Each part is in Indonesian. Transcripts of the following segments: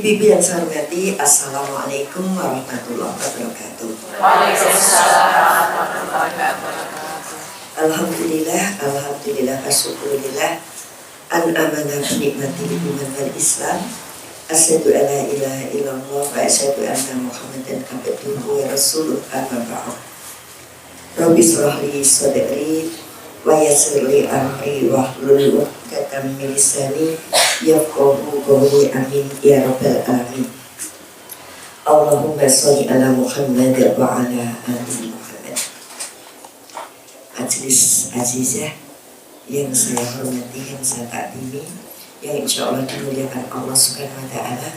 Ibu-ibu yang saya hormati, Assalamualaikum warahmatullahi wabarakatuh. Waalaikumsalam warahmatullahi wabarakatuh. Alhamdulillah, syukurillah. An-amanah nikmati iman wal Islam. Asyhadu an la ilaha illallah wa asyhadu anna Muhammadan abduhu wa rasuluh, amma ba'd. Rabbi shrah li sadri wa yassir li amri wahlul 'uqdatam min lisani yafqahu qawli, amin ya rabbal alamin. Allahumma sholli ala Muhammad wa ala ali Muhammad. Majelis azizah yang saya hormati, yang saya takdimi, yang insya Allah dimuliakan Allah Subhanahu wa Ta'ala.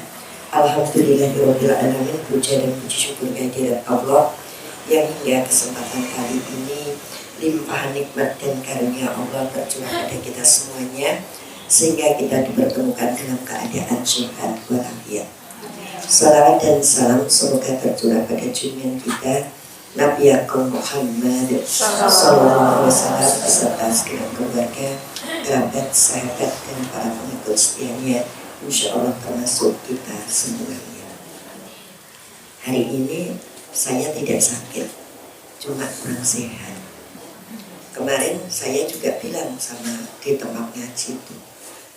Alhamdulillahirabbil alamin. Puja dan puji syukur kehadirat Allah yang hingga kesempatan kali ini limpahan nikmat dan karunia Allah tercurah pada kita semuanya, sehingga kita dipertemukan dalam keadaan sehat walafiat. Salawat dan salam semoga tercurah pada junjungan kita Nabi Agung Muhammad sallallahu alaihi wasallam beserta segenap keluarga, kerabat, sahabat dan para pengikut setianya, insya Allah termasuk kita semuanya. Hari ini saya tidak sakit, cuma kurang sehat. Kemarin saya juga bilang sama di tempat ngaji itu,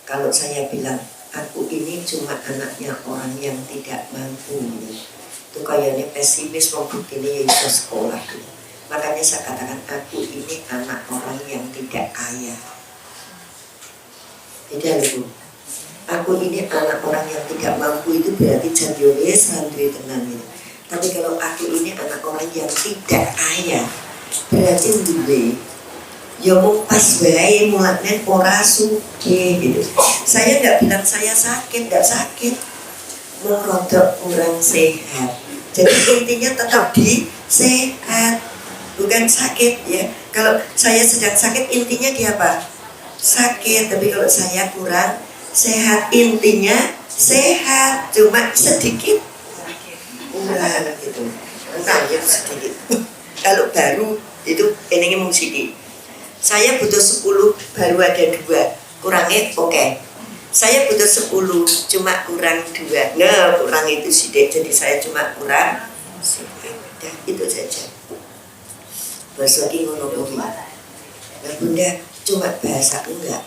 kalau saya bilang aku ini cuma anaknya orang yang tidak mampu, itu kayaknya pesimis, mau begini ya sekolah tuh. Makanya saya katakan aku ini anak orang yang tidak kaya. Tidak ibu, aku ini anak orang yang tidak mampu itu berarti jadinya santri tenan ini. Tapi kalau aku ini anak orang yang tidak kaya, berarti duwe ya mau pas bae mulanya ora sugih gitu. Saya nggak bilang saya sakit, nggak sakit, mau rodok kurang sehat. Jadi intinya tetap di sehat, bukan sakit ya. Kalau saya sedang sakit intinya dia apa? Sakit. Tapi kalau saya kurang sehat intinya sehat, cuma sedikit kurang gitu. Entahnya sedikit. Kalau baru itu ini mau sedikit. Saya butuh 10, baru ada 2, kurangnya oke. Saya butuh 10, cuma kurang 2. Nah, kurang itu sedikit, jadi saya cuma kurang sedikit. Dah, itu saja. Bahasa ngono kuwi. Nah, Bunda, cuma bahasa enggak.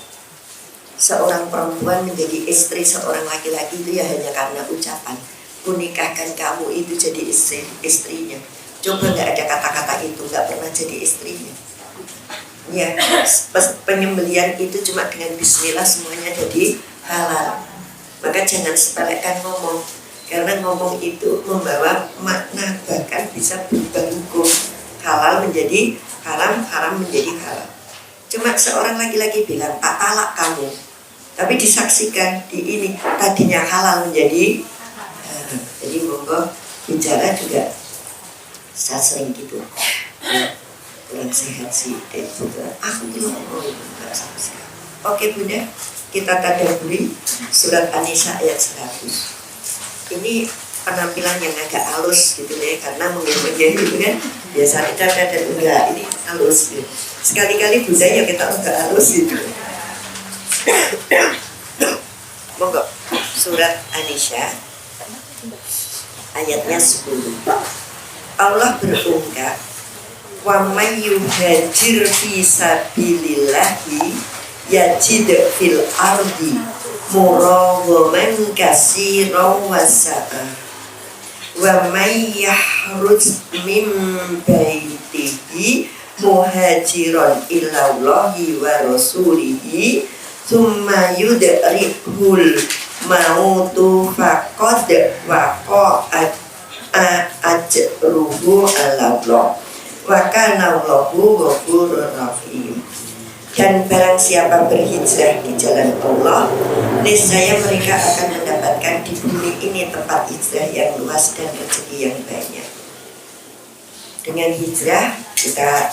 Seorang perempuan menjadi istri seorang laki-laki itu ya hanya karena ucapan. Kunikahkan kamu itu jadi istrinya. Coba nggak ada kata-kata itu, nggak pernah jadi istrinya. Ya, penyembelian itu cuma dengan bismillah semuanya jadi halal. Maka jangan sepelekan ngomong, karena ngomong itu membawa makna, bahkan bisa berubah hukum. Halal menjadi haram, haram menjadi halal. Cuma seorang laki-laki bilang tak talak kamu, tapi disaksikan di ini tadinya halal menjadi haram. Jadi monggo bicara juga saya sering gitu ya, kurang sehat sih deh, aku belum mau enggak sama sekali. Oke Bunda, kita tadabburi surat An-Nisa ayat 100. Ini penampilan yang agak halus gitu ya, karena menggembangnya gitu kan. Biasa kita ada enggak, ini halus gitu. Sekali-kali Bunda ya kita agak halus gitu. Monggo surat An-Nisa ayatnya 10. Allah berungkap, wa may yuhajir fi sabilillahi yajid fil ardi muraghaman katsiran wa sa'a wa may yahruj min baitihi muhajiran ila Allahi wa rasulihi thumma yudrikul mautu faqad waqa'at ajruhu ala Allah wa kana Allahu ghafurur rahim. Dan barang siapa berhijrah di jalan Allah, niscaya mereka akan mendapatkan di bumi ini tempat hijrah yang luas dan rezeki yang banyak. Dengan hijrah kita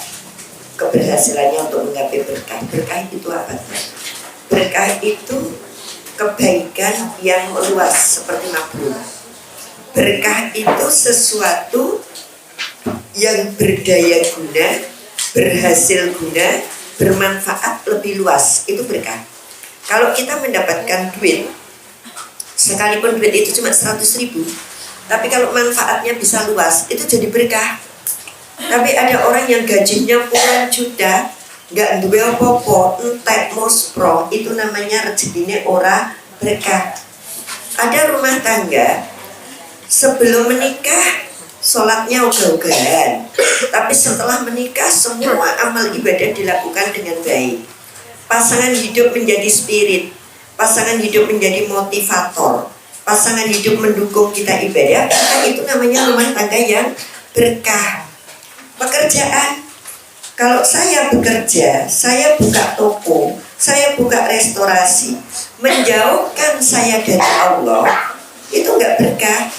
keberhasilannya untuk menggapai berkah. Berkah itu apa? Berkah itu kebaikan yang luas seperti mabrur. Berkah itu sesuatu yang berdaya guna, berhasil guna, bermanfaat lebih luas. Itu berkah. Kalau kita mendapatkan duit Sekalipun duit itu cuma 100.000, tapi kalau manfaatnya bisa luas, itu jadi berkah. Tapi ada orang yang gajinya puluhan juta, nggak duwe apa-apa, entek mospro, itu namanya rezekinya ora berkah. Ada rumah tangga sebelum menikah sholatnya ogah-ogahan, tapi setelah menikah semua amal ibadah dilakukan dengan baik. Pasangan hidup menjadi spirit, pasangan hidup menjadi motivator, pasangan hidup mendukung kita ibadah, itu namanya rumah tangga yang berkah. Pekerjaan, kalau saya bekerja, saya buka toko, saya buka restorasi, menjauhkan saya dari Allah, itu enggak berkah.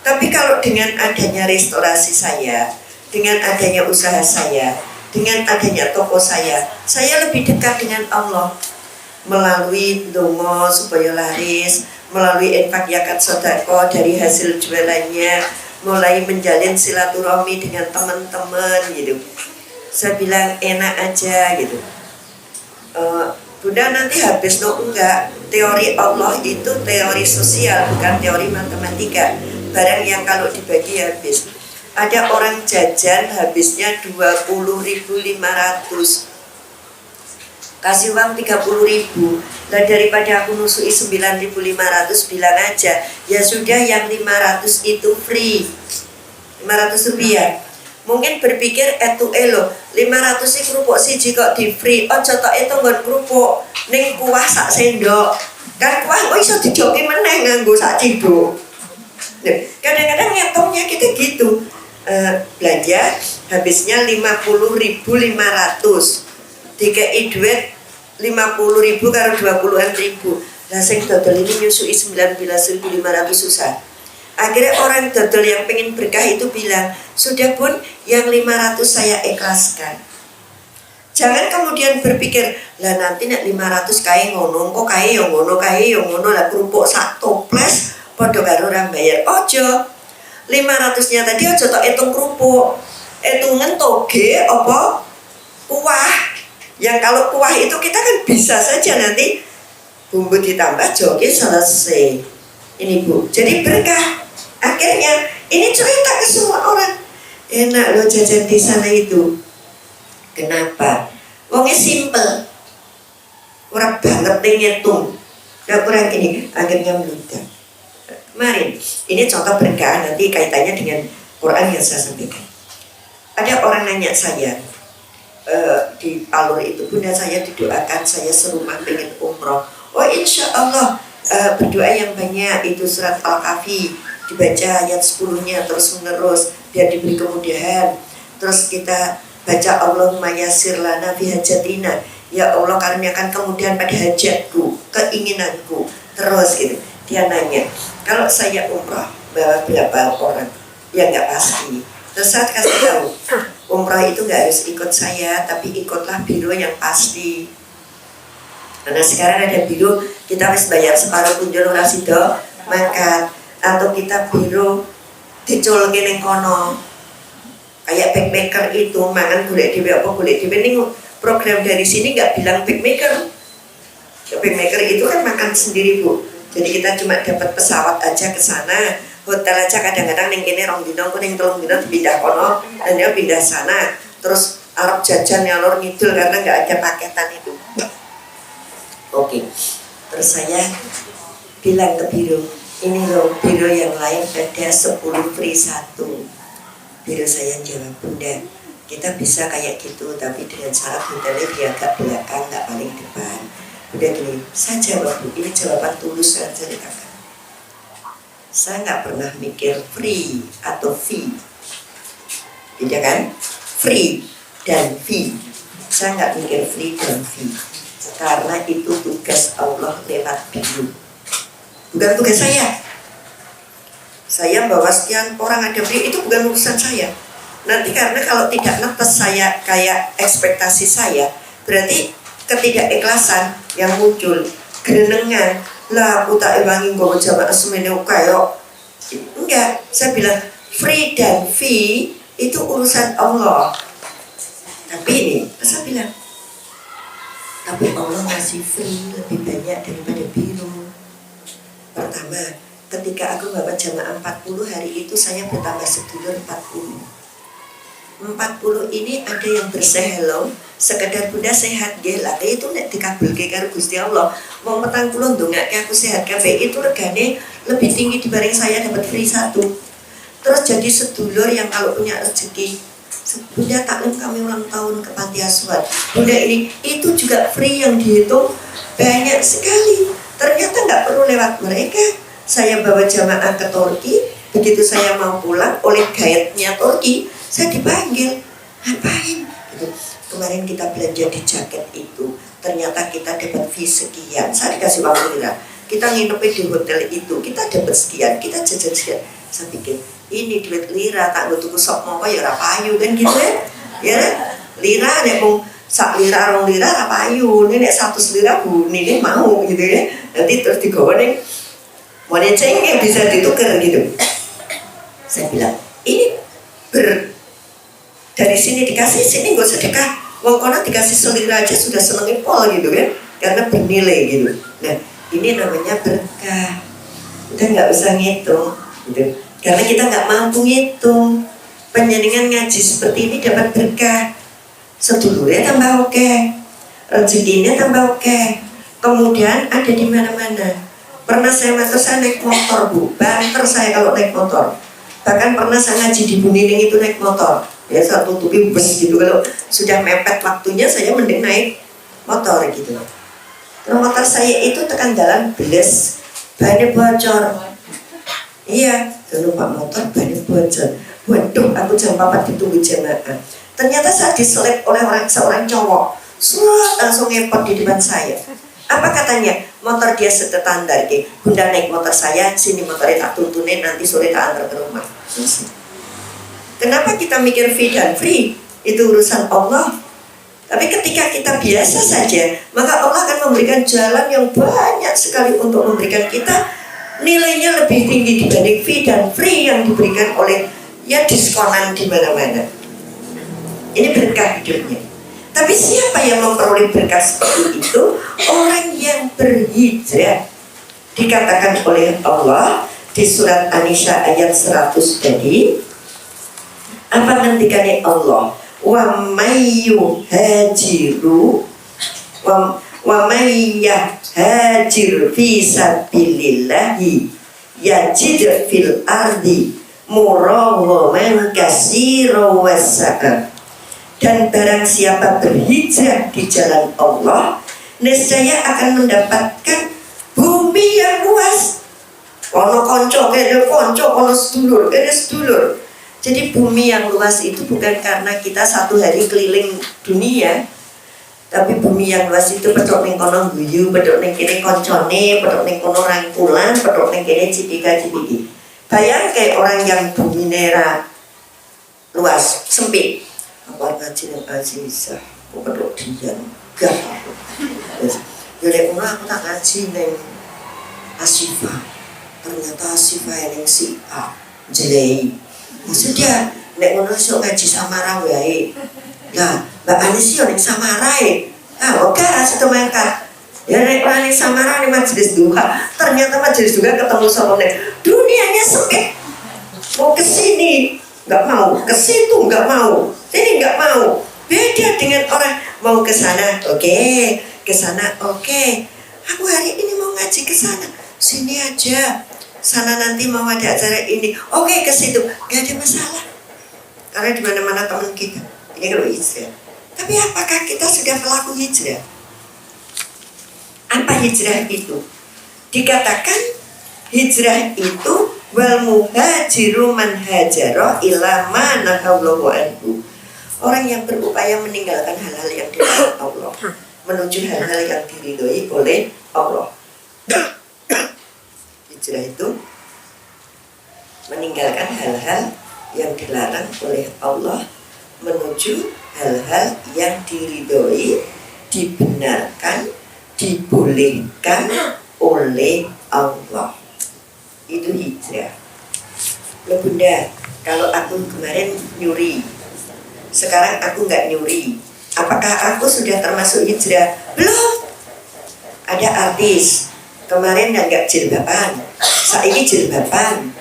Tapi kalau dengan adanya restorasi saya, dengan adanya usaha saya, dengan adanya toko saya lebih dekat dengan Allah. Melalui dongo supaya laris, melalui infak zakat sedekah dari hasil jualannya, mulai menjalin silaturahmi dengan teman-teman gitu. Saya bilang enak aja gitu. Bunda nanti habis enggak, teori Allah itu teori sosial bukan teori matematika. Barang yang kalau dibagi habis. Ada orang jajan habisnya 20.500, kasih uang 30.000. Lah daripada aku nusui 9.500, bilang aja ya sudah yang 500 itu free, 500 rupiah. Mungkin berpikir elo 500 sih kerupuk siji kok di free. Oh cotok itu nggon kerupuk ning kuah sak sendok. Kan kuah kok iso dijoki meneh nganggo sak ciduk. Kadang-kadang ngitungnya kita gitu. Belanja habisnya 50.500, dikei duit 50.000 karo 20-an ribu. Lah sing dodol ini nyusui 19.500 susah. Akhirnya orang dodol yang pengen berkah itu bilang, sudah Bun, yang 500 saya ikhlaskan. Jangan kemudian berpikir, lah nanti nek 500 kae ngono, kok kae yang ngono lah kerupuk sak toples padha karo ora bayar. Ojo. 500-nya tadi ojo tok hitung kerupuk. Hitungan toge apa kuah. Yang kalau kuah itu kita kan bisa saja nanti bumbu ditambah joge selesai. Ini Bu. Jadi berkah. Akhirnya ini cerita ke semua orang. Enak loh jajan di sana itu. Kenapa? Wongnya simple. Kurang banget ngitung. Gak kurang ini. Akhirnya meludah. Kemarin, ini contoh berkah, nanti kaitannya dengan Quran yang saya sampaikan. Ada orang nanya saya di Palur itu, Bunda saya didoakan, saya serumah pengen umroh. Oh insya Allah, berdoa yang banyak, itu surat Al-Kahfi, dibaca ayat 10-nya terus menerus, biar diberi kemudahan. Terus kita baca Allahumma yassir lana fi hajatina, ya Allah karuniakan kemudahan pada hajatku, keinginanku. Terus gitu. Dia nanya, kalau saya umrah bawa berapa orang? Ya nggak pasti. Terus saya kasih tahu, umrah itu nggak harus ikut saya, tapi ikutlah biro yang pasti. Karena sekarang ada biro kita harus bayar separuh kunjung rasido mangkat, atau kita biro diculke ning kono. Kayak backpacker itu mangan golek dhewe apa golek dhewe ning program dari sini nggak bilang backpacker. Backpacker itu kan makan sendiri Bu. Jadi kita cuma dapat pesawat aja ke sana, hotel aja kadang-kadang ning kene 2 dino, ning 3 dino pindah kono, dan dia pindah sana. Terus Arab jajan ngalor ngidul karena nggak ada paketan itu. Oke. Terus saya bilang ke biro, ini loh biro yang lain ada 10 free 1. Biro saya jawab, Bunda, kita bisa kayak gitu, tapi dengan syarat hotelnya di agak belakang, nggak paling depan. Udah gini, saya jawab Bu, ini jawaban tulus saya ceritakan. Saya nggak pernah mikir free atau fee, beda kan? Free dan fee. Saya nggak mikir free dan fee, karena itu tugas Allah lewat biro, bukan tugas saya. Saya bawa sekian orang ada biro, itu bukan urusan saya. Nanti karena kalau tidak netes saya kayak ekspektasi saya, berarti ketidakikhlasan yang muncul, gerenengan lah aku tak ewangi nggawa jamaah semene kaya. Enggak, saya bilang free dan fee itu urusan Allah. Tapi ini saya bilang, tapi Allah ngasih free lebih banyak daripada biro. Pertama, ketika aku bawa jamaah 40 hari itu saya bertambah sedulur 40 ini ada yang bersehelom sekedar bunda sehat nggih lah itu nek dikabulke karo Gusti Allah wong 40 ndongake aku sehat kabeh itu regane lebih tinggi dibanding saya dapat free 1. Terus jadi sedulur yang kalau punya rezeki bunda taklim kami ulang tahun ke panti asuhan bunda ini itu juga free yang dihitung banyak sekali. Ternyata nggak perlu lewat mereka. Saya bawa jamaah ke Turki, begitu saya mau pulang oleh guide-nya Turki saya dipanggil, ngapain? Gitu. Kemarin kita belanja di jaket itu, ternyata kita dapat fee sekian. Saya dikasih uang lira. Kita nginepin di hotel itu, kita dapat sekian, kita jajan sekian. Saya pikir, ini duit lira, tak gue tuku sop mau ya rapayu kan gitu ya? Ya, lira nek mau sak lira rong lira rapayu, ini nek 100 lira bu, ini mau gitu ya. Nanti terus digawa nih, mau cengeng bisa ditukar gitu. Saya bilang, ini dari sini dikasih, sini gue sedekah. Wong kono dikasih selira aja sudah senengin pol gitu kan, karena bernilai gitu. Nah, ini namanya berkah. Kita nggak usah ngitung, gitu. Karena kita nggak mampu ngitung. Penjaringan ngaji seperti ini dapat berkah. Sedulurnya tambah oke, rezekinya tambah oke. Kemudian ada di mana-mana. Pernah saya naik motor bu, banter saya kalau naik motor. Bahkan pernah saya ngaji di Buniling itu naik motor. Ya saya tutupi bus gitu, kalau sudah mepet waktunya saya mending naik motor gitu. Terus motor saya itu tekan jalan beles, bannya bocor. Iya, lupa motor bannya bocor. Waduh, aku jam 4 ditunggu jamaah. Ternyata saya diselip oleh seorang cowok. Langsung ngepot di depan saya. Apa katanya? Motor dia standar ke. Bunda naik motor saya, sini motornya tak tuntunin, nanti sore tak antar ke rumah. Kenapa kita mikir fee dan free? Itu urusan Allah. Tapi ketika kita biasa saja, maka Allah akan memberikan jalan yang banyak sekali untuk memberikan kita nilainya lebih tinggi dibanding fee dan free yang diberikan oleh ya diskonan di mana-mana. Ini berkah hidupnya. Tapi siapa yang memperoleh berkah seperti itu? Orang yang berhijrah. Dikatakan oleh Allah di surat An-Nisa ayat 100 tadi, apa ngendikannya Allah? Wa mayyu hajiru wa mayyah hajir fi sabilillahi yajid fil ardi muraghaman katsiran wasa'a. Dan barang siapa berhijrah di jalan Allah, niscaya akan mendapatkan bumi yang luas. Ono konco, kene konco, ono sedulur, kene sedulur. Jadi bumi yang luas itu bukan karena kita satu hari keliling dunia, tapi bumi yang luas itu pedok ning kono guyu, pedok ning kene koncone, pedok ning kono rangkulan, pedok ning kene cipika-cipiki. Bayangke orang yang bumi nera luas, sempit. Apa ngaji ning Azizah, kok pedok dian, gak. Ya lek ngono aku tak ngaji ning Asifah. Ternyata Asifah ning si A, jelei. Maksudnya, nek ngono sok ngaji Samara wae. Nah, Mbak Anis yo ning Samara e. Ah, oke rasa mangkat. Ya nek ning Samara ning majelis duha, ternyata majelis duha ketemu sama nek dunianya sempit. Mau ke sini enggak mau, ke situ enggak mau, sini enggak mau. Beda dengan orang mau ke sana, oke, ke sana, oke. Aku hari ini mau ngaji ke sana, sini aja. Sana nanti mau ada acara ini, oke ke situ, gak ada masalah. Karena di mana-mana teman kita, ini kalau hijrah. Tapi apakah kita sudah pelaku hijrah? Apa hijrah itu? Dikatakan hijrah itu wal muhajiru man hajara ila ma nahallahu anhu. Orang yang berupaya meninggalkan hal-hal yang dilarang Allah, menuju hal-hal yang diridhoi oleh Allah. Hijrah itu meninggalkan hal-hal yang dilarang oleh Allah, menuju hal-hal yang diridhoi, dibenarkan, dibolehkan oleh Allah. Itu hijrah. Loh bunda, kalau aku kemarin nyuri, sekarang aku nggak nyuri, apakah aku sudah termasuk hijrah? Belum. Ada artis kemarin nggak jilbaban, saiki jilbaban.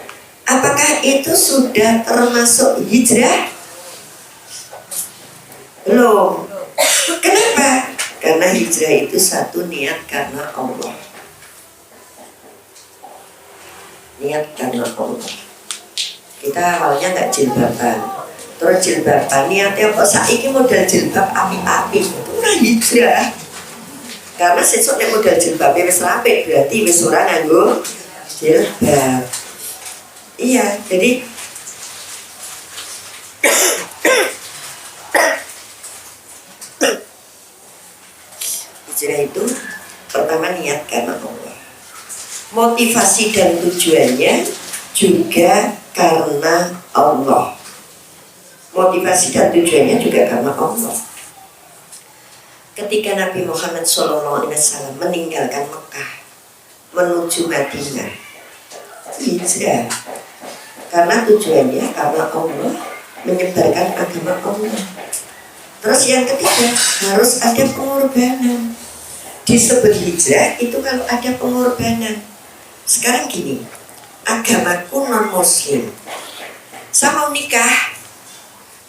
Apakah itu sudah termasuk hijrah? Belum. Kenapa? Karena hijrah itu satu niat karena Allah. Niat karena Allah. Kita awalnya nggak jilbaban, terus jilbaban niatnya kok saiki model jilbab api-api, itu ora hijrah. Karena sesuk nek model jilbab wis apik berarti wis ora nganggo jilbab. Iya, jadi hijrah itu pertama niat karena Allah. Motivasi dan tujuannya juga karena Allah. Motivasi dan tujuannya juga karena Allah. Ketika Nabi Muhammad SAW meninggalkan Mekah menuju Madinah, hijrah karena tujuannya karena Allah, menyebarkan agama Allah. Terus yang ketiga, harus ada pengorbanan. Disebut hijrah itu kalau ada pengorbanan. Sekarang gini, agamaku non-muslim, saya mau nikah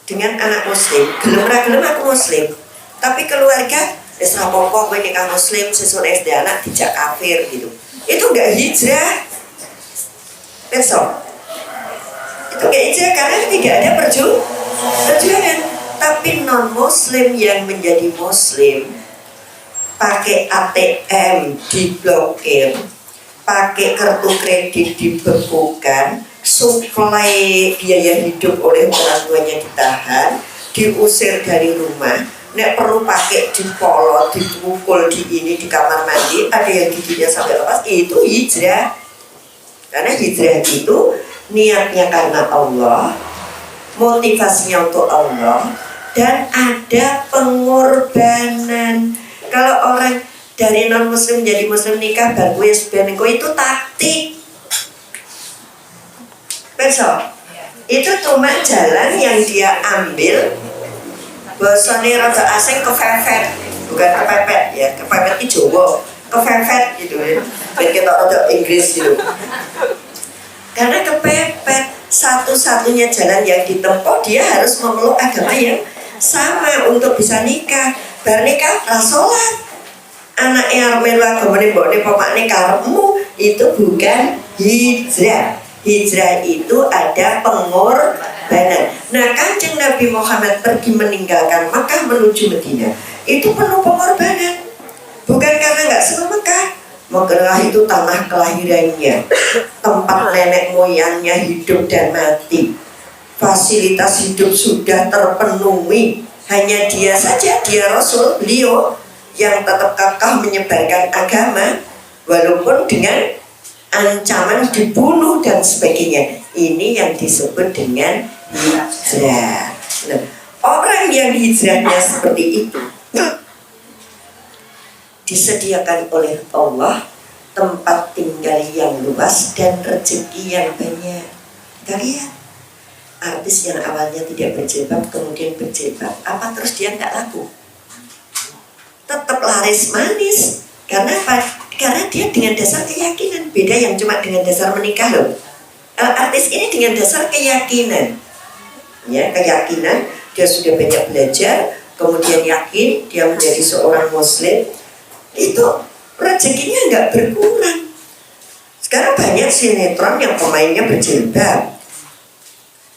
dengan anak muslim, gelem aku muslim, tapi keluarga wis rapopo kowe nikah muslim sesuk SD anak dijak kafir gitu. Itu enggak hijrah. Besok itu enggak hijrah karena tidak ada perjuangan. Tapi non-muslim yang menjadi muslim pakai ATM diblokir, pakai kartu kredit dibekukan, suplai biaya hidup oleh orang tuanya ditahan, diusir dari rumah, nek perlu pakai dipolot, dipukul di ini di kamar mandi, ada yang giginya sampai lepas, itu hijrah. Karena hijrah itu niatnya karena Allah, motivasinya untuk Allah, dan ada pengorbanan. Kalau orang dari non muslim jadi muslim nikah baru SBN itu taktik. Besok itu cuma jalan yang dia ambil. Bahasanya rada asing kepepet, bukan kepepet ya, kepepet itu Jawa, kepepet gitu ya. Biar kita rada Inggris gitu. Karena kepepet, satu-satunya jalan yang ditempuh dia harus memeluk agama yang sama untuk bisa nikah. Bar nikah rasolat. Anak yang melu agamane mbokne popakne karepmu, itu bukan hijrah. Hijrah itu ada pengorbanan. Nah, Kanjeng Nabi Muhammad pergi meninggalkan Makkah menuju Madinah, itu penuh pengorbanan. Bukan karena nggak senang Makkah. Makkah itu tanah kelahirannya, tempat nenek moyangnya hidup dan mati. Fasilitas hidup sudah terpenuhi. Hanya dia saja, dia Rasul, beliau yang tetap kekeh menyebarkan agama walaupun dengan ancaman dibunuh dan sebagainya. Ini yang disebut dengan hijrah. Nah, orang yang hijrahnya seperti itu disediakan oleh Allah tempat tinggal yang luas dan rezeki yang banyak. Kalian artis yang awalnya tidak berjilbab kemudian berjilbab, apa terus dia nggak laku? Tetap laris manis. Karena apa? Karena dia dengan dasar keyakinan. Beda yang cuma dengan dasar menikah loh. Artis ini dengan dasar keyakinan. Ya, keyakinan dia sudah banyak belajar, kemudian yakin dia menjadi seorang muslim, itu rezekinya nggak berkurang. Sekarang banyak sinetron yang pemainnya berjilbab,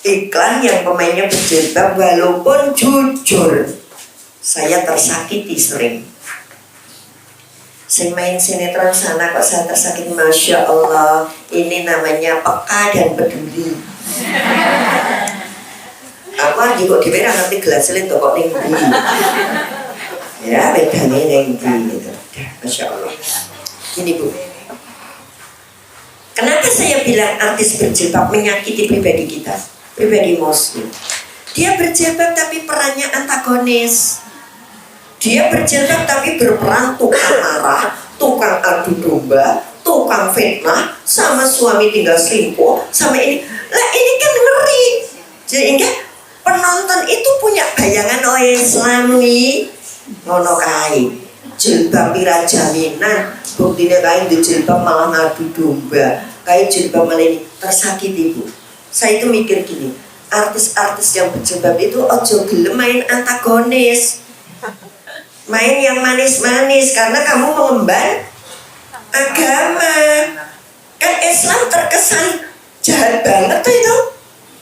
iklan yang pemainnya berjilbab, walaupun jujur saya tersakiti sering. Saya main sinetron sana kok saya tersakiti, Masya Allah, ini namanya peka dan peduli. Aku harus kok diberang nanti gelaselin toko ning ndi. Ya, bedanya ning ndi gitu. Masya Allah. Gini Bu, kenapa saya bilang artis berjilbab menyakiti pribadi kita, pribadi muslim? Dia berjilbab tapi perannya antagonis. Dia berjilbab tapi berperan tukang marah, tukang adu domba, tukang fitnah, sama suami tinggal selingkuh, sama ini. Lah ini kan ngeri. Sehingga penonton itu punya bayangan oh Islami ngono kae. jilbab pira jaminan, buktinya kain di jilbab malah ngadu domba, kain jilbab malah ini tersakiti Bu. Saya itu mikir gini, artis-artis yang berjilbab itu ojo gelem main antagonis, main yang manis-manis, karena kamu mengemban agama. Kan Islam terkesan jahat banget tuh itu,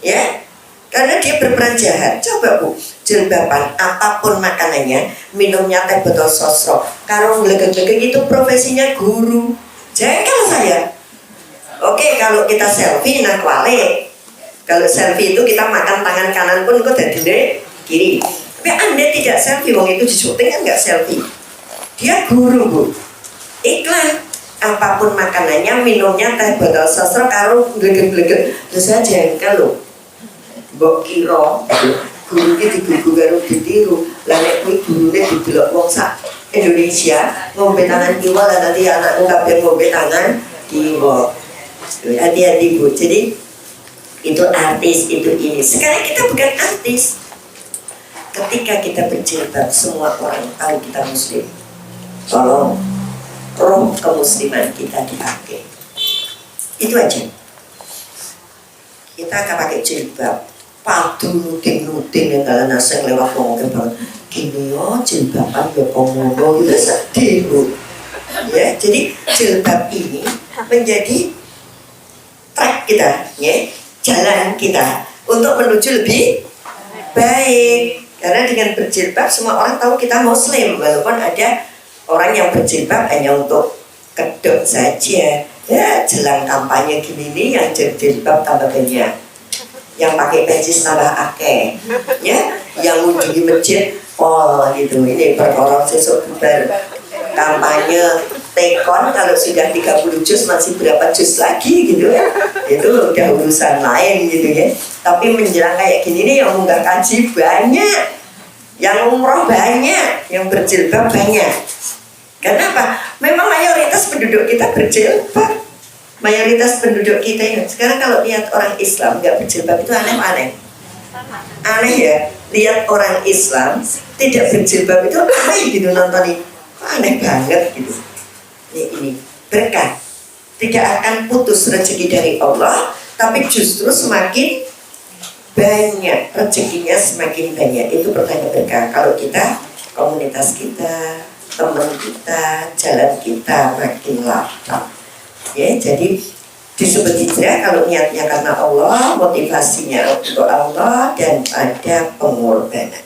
ya, karena dia berperan jahat. Coba Bu, jilbaban apapun makanannya, minumnya teh botol sosro, kalau gelegek-gelegek itu profesinya guru. Jengkel saya. Oke, kalau kita selfie nak wale. Kalau selfie itu kita makan tangan kanan pun kok dari kiri. Tapi Anda tidak selfie, wong itu di syuting kan nggak selfie. Dia guru Bu. Iklan apapun makanannya, minumnya teh botol sosro karo gelegek-gelegek. Terus saya jengkel loh. Mbok kira guru ki digugu karo ditiru. Lah nek kuwi gurune didelok wong sak Indonesia ngombe tangan kiwa, lah nanti anak kabeh ngombe tangan kiwa. Hati-hati Bu. Jadi itu artis, itu ini. Sekarang kita bukan artis. Ketika kita berjilbab, semua orang tahu kita muslim. Tolong roh kemusliman kita dipakai. Itu aja. Kita akan pakai jilbab, padu nutin-nutin yang kalian asing lewat ngomongin banget. Gini yo jilbaban yo komodo itu sedih Bu. Ya, jadi jilbab ini menjadi track kita, ya, jalan kita untuk menuju lebih baik. Karena dengan berjilbab semua orang tahu kita muslim, walaupun ada orang yang berjilbab hanya untuk kedok saja. Ya, jelang kampanye gini nih yang jilbab tambah banyak, yang pakai peci tambah akeh, ya, yang mengunjungi masjid gitu. Ini perkorong sesuk bubar kampanye tekon, kalau sudah 30 juz masih berapa juz lagi gitu ya, itu udah urusan lain gitu ya. Tapi menjelang kayak gini nih yang munggah kaji banyak, yang umroh banyak, yang berjilbab banyak. Kenapa? Memang mayoritas penduduk kita berjilbab. Mayoritas penduduk kita ini. Sekarang kalau lihat orang Islam nggak berjilbab itu aneh-aneh. Aneh ya. Lihat orang Islam tidak berjilbab itu aneh gitu nontonin. Aneh banget gitu. Ini berkah. Tidak akan putus rezeki dari Allah, tapi justru semakin banyak rezekinya, semakin banyak. Itu pertanda berkah. Kalau kita, komunitas kita, teman kita, jalan kita makin lapang. Ya, jadi disebut hijrah kalau niatnya karena Allah, motivasinya untuk Allah, dan ada pengorbanan.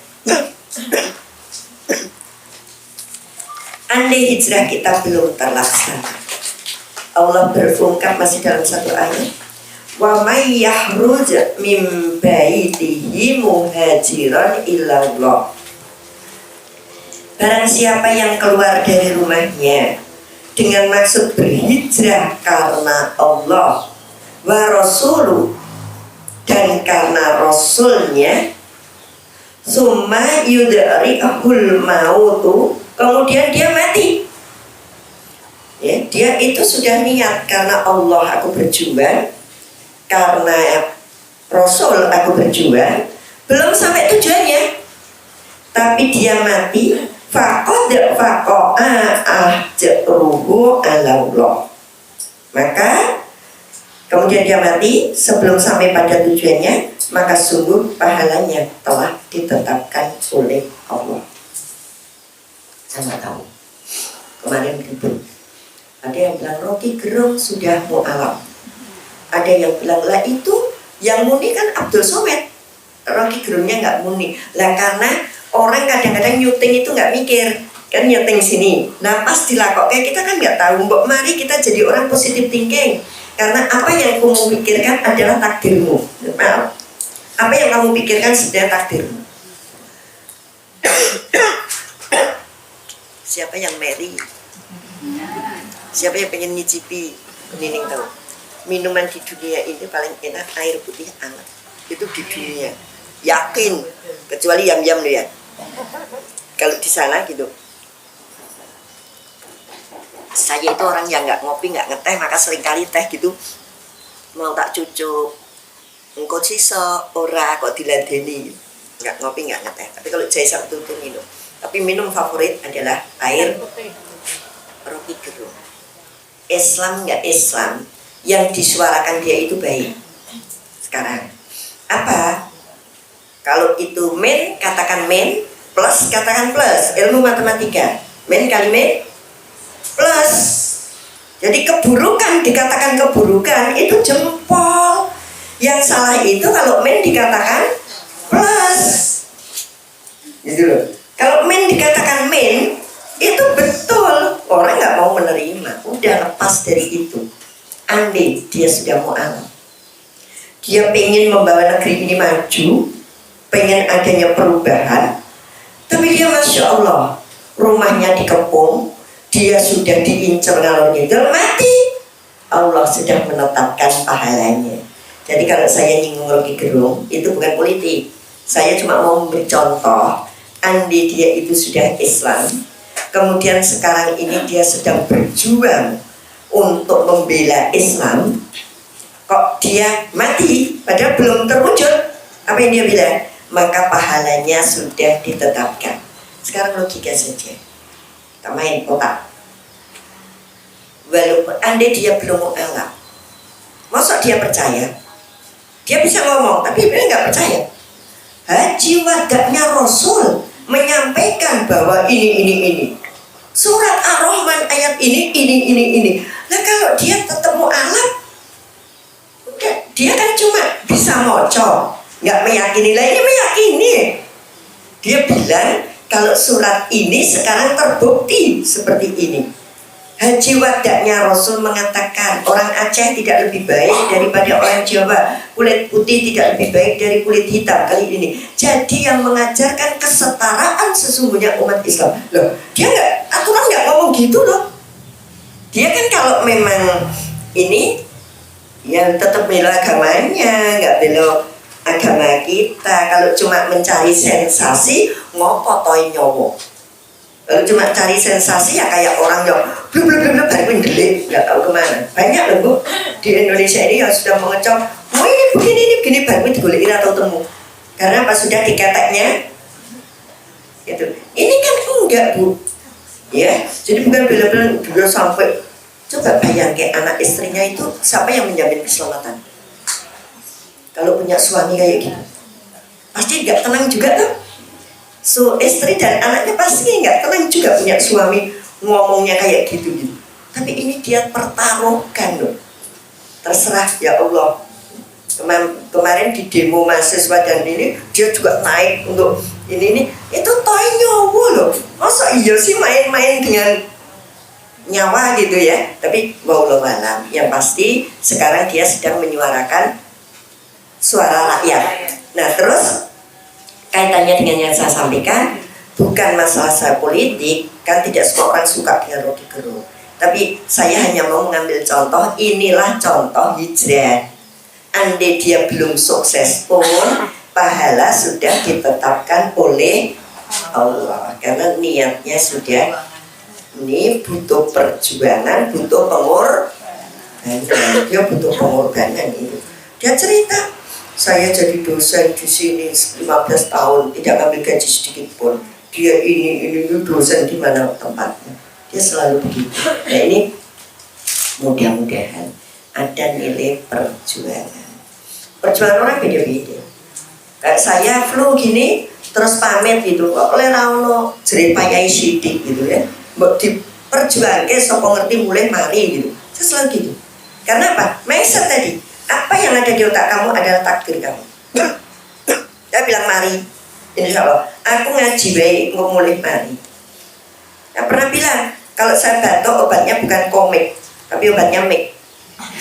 Andai hijrah kita belum terlaksana, Allah berfungkap masih dalam satu ayat, wa may yahruj min baitihi muhajiran ilallah. Barang siapa yang keluar dari rumahnya dengan maksud berhijrah karena Allah wa rasuluh, dan karena rasulnya, summa yudri'ahul mautu, kemudian dia mati, ya, dia itu sudah niat karena Allah aku berjuang, karena Rasul aku berjuang, belum sampai tujuannya, tapi dia mati, faqad faqa'a ajruhu 'ala Allah. Maka kemudian dia mati sebelum sampai pada tujuannya, maka sungguh pahalanya telah ditetapkan oleh Allah. Sama tahu kemarin gitu, ada yang bilang Rocky Gerung sudah mu'alaf, ada yang bilang lah itu yang muni kan Abdul Somad, Rocky Gerungnya nggak muni lah, karena orang kadang-kadang nyuting itu nggak mikir kan, nyuting sini, nah pas dilakoknya kita kan nggak tahu. Mbok mari kita jadi orang positive thinking, karena apa yang kamu pikirkan adalah takdirmu. Maaf, apa yang kamu pikirkan sudah takdirmu. Siapa yang marry? Siapa yang pengen nyicipi? Nining tahu. Minuman di dunia ini paling enak air putih hangat. Itu di dunia. Yakin. Kecuali yam-yam loh ya. Kalau di sana gitu. Saya itu orang yang nggak ngopi, nggak ngeteh, maka seringkali teh gitu mau tak cucuk. Engkau sisa ora kok diladeni. Nggak ngopi, nggak ngeteh. Tapi kalau jaya sabtu itu minum. tapi minum favorit adalah air Rocky Gerung. Islam nggak Islam, yang disuarakan dia itu baik. Sekarang apa? Kalau itu min, katakan min, plus katakan plus. Ilmu matematika, min kali min plus. Jadi keburukan dikatakan keburukan itu jempol. Yang salah itu kalau min dikatakan plus. Gitu loh. Kalau min dikatakan min, itu betul. Orang nggak mau menerima. Udah lepas dari itu. Andai dia sudah mau alam, dia pengen membawa negeri ini maju, pengen adanya perubahan, tapi dia Masya Allah, rumahnya dikepung, dia sudah diincar ngalor ngidul, mati. Allah sudah menetapkan pahalanya. Jadi kalau saya nyinggung Rocky Gerung, itu bukan politik. Saya cuma mau memberi contoh. Andai dia itu sudah Islam, kemudian sekarang ini dia sedang berjuang untuk membela Islam, kok dia mati padahal belum terwujud. Apa yang dia bilang? Maka pahalanya sudah ditetapkan. Sekarang logika saja, kita main otak. Walaupun andai dia belum menganggap, masa dia percaya? Dia bisa ngomong tapi dia nggak percaya. Haji wadahnya Rasul menyampaikan bahwa ini. Surat Ar-Rahman ayat ini. Nah kalau dia tetap mu'alaf, dia kan cuma bisa ngocok, nggak meyakini. Lah ini meyakini. Dia bilang kalau surat ini sekarang terbukti seperti ini. Haji wadahnya Rasul mengatakan orang Aceh tidak lebih baik daripada orang Jawa, kulit putih tidak lebih baik dari kulit hitam kali ini. Jadi yang mengajarkan kesetaraan sesungguhnya umat Islam. Loh, dia aturan nggak ngomong gitu loh. Dia kan kalau memang ini yang tetap bela agamanya, nggak bela agama kita. Kalau cuma mencari sensasi, ngopotoin nyowo. Kalau cuma cari sensasi ya kayak orang yang belum baru mendelik, nggak tahu kemana. Banyak loh Bu di Indonesia ini yang sudah mengecap, oh ini begini baru digolekin atau temu. Karena pas sudah diketeknya, gitu. Ini kan enggak Bu, ya. Jadi bukan bela-bela juga sampai. Coba bayangkan anak istrinya itu siapa yang menjamin keselamatan? Kalau punya suami kayak gitu, pasti nggak tenang juga tuh. So istri dan anaknya pasti nggak tenang juga punya suami ngomongnya kayak gitu. Tapi ini dia pertaruhkan loh. Terserah ya Allah. Kemarin di demo mahasiswa dan ini dia juga naik untuk ini itu toy nyowo loh. Masa iya sih main-main dengan nyawa gitu ya. Tapi wallahu alam, yang pasti sekarang dia sedang menyuarakan suara rakyat. Nah terus kaitannya dengan yang saya sampaikan, bukan masalah saya politik, kan tidak semua orang suka dengan Rocky Gerung. Tapi saya hanya mau mengambil contoh, inilah contoh hijrah. Andai dia belum sukses pun, pahala sudah ditetapkan oleh Allah. Karena niatnya sudah, ini butuh perjuangan, butuh pengorbanan. Dia butuh pengorbanan itu. Dia cerita, saya jadi dosen di sini 15 tahun, tidak ambil gaji sedikit pun. Dia ini dosen di mana tempatnya. Dia selalu begitu. Nah ini mudah-mudahan ada nilai perjuangan. Perjuangan orang beda-beda. Kayak saya flu gini, terus pamit gitu. Kok oleh rauno jerepayai sidik gitu ya. Mbok diperjuangke sapa ngerti mulai mari gitu. Saya selalu gitu. Karena apa? Mindset tadi. Apa yang ada di otak kamu adalah takdir kamu. Dia bilang mari, insya Allah. Aku ngaji baik, mau mulai mari. Nah, pernah bilang kalau saya batuk obatnya bukan komik, tapi obatnya mik.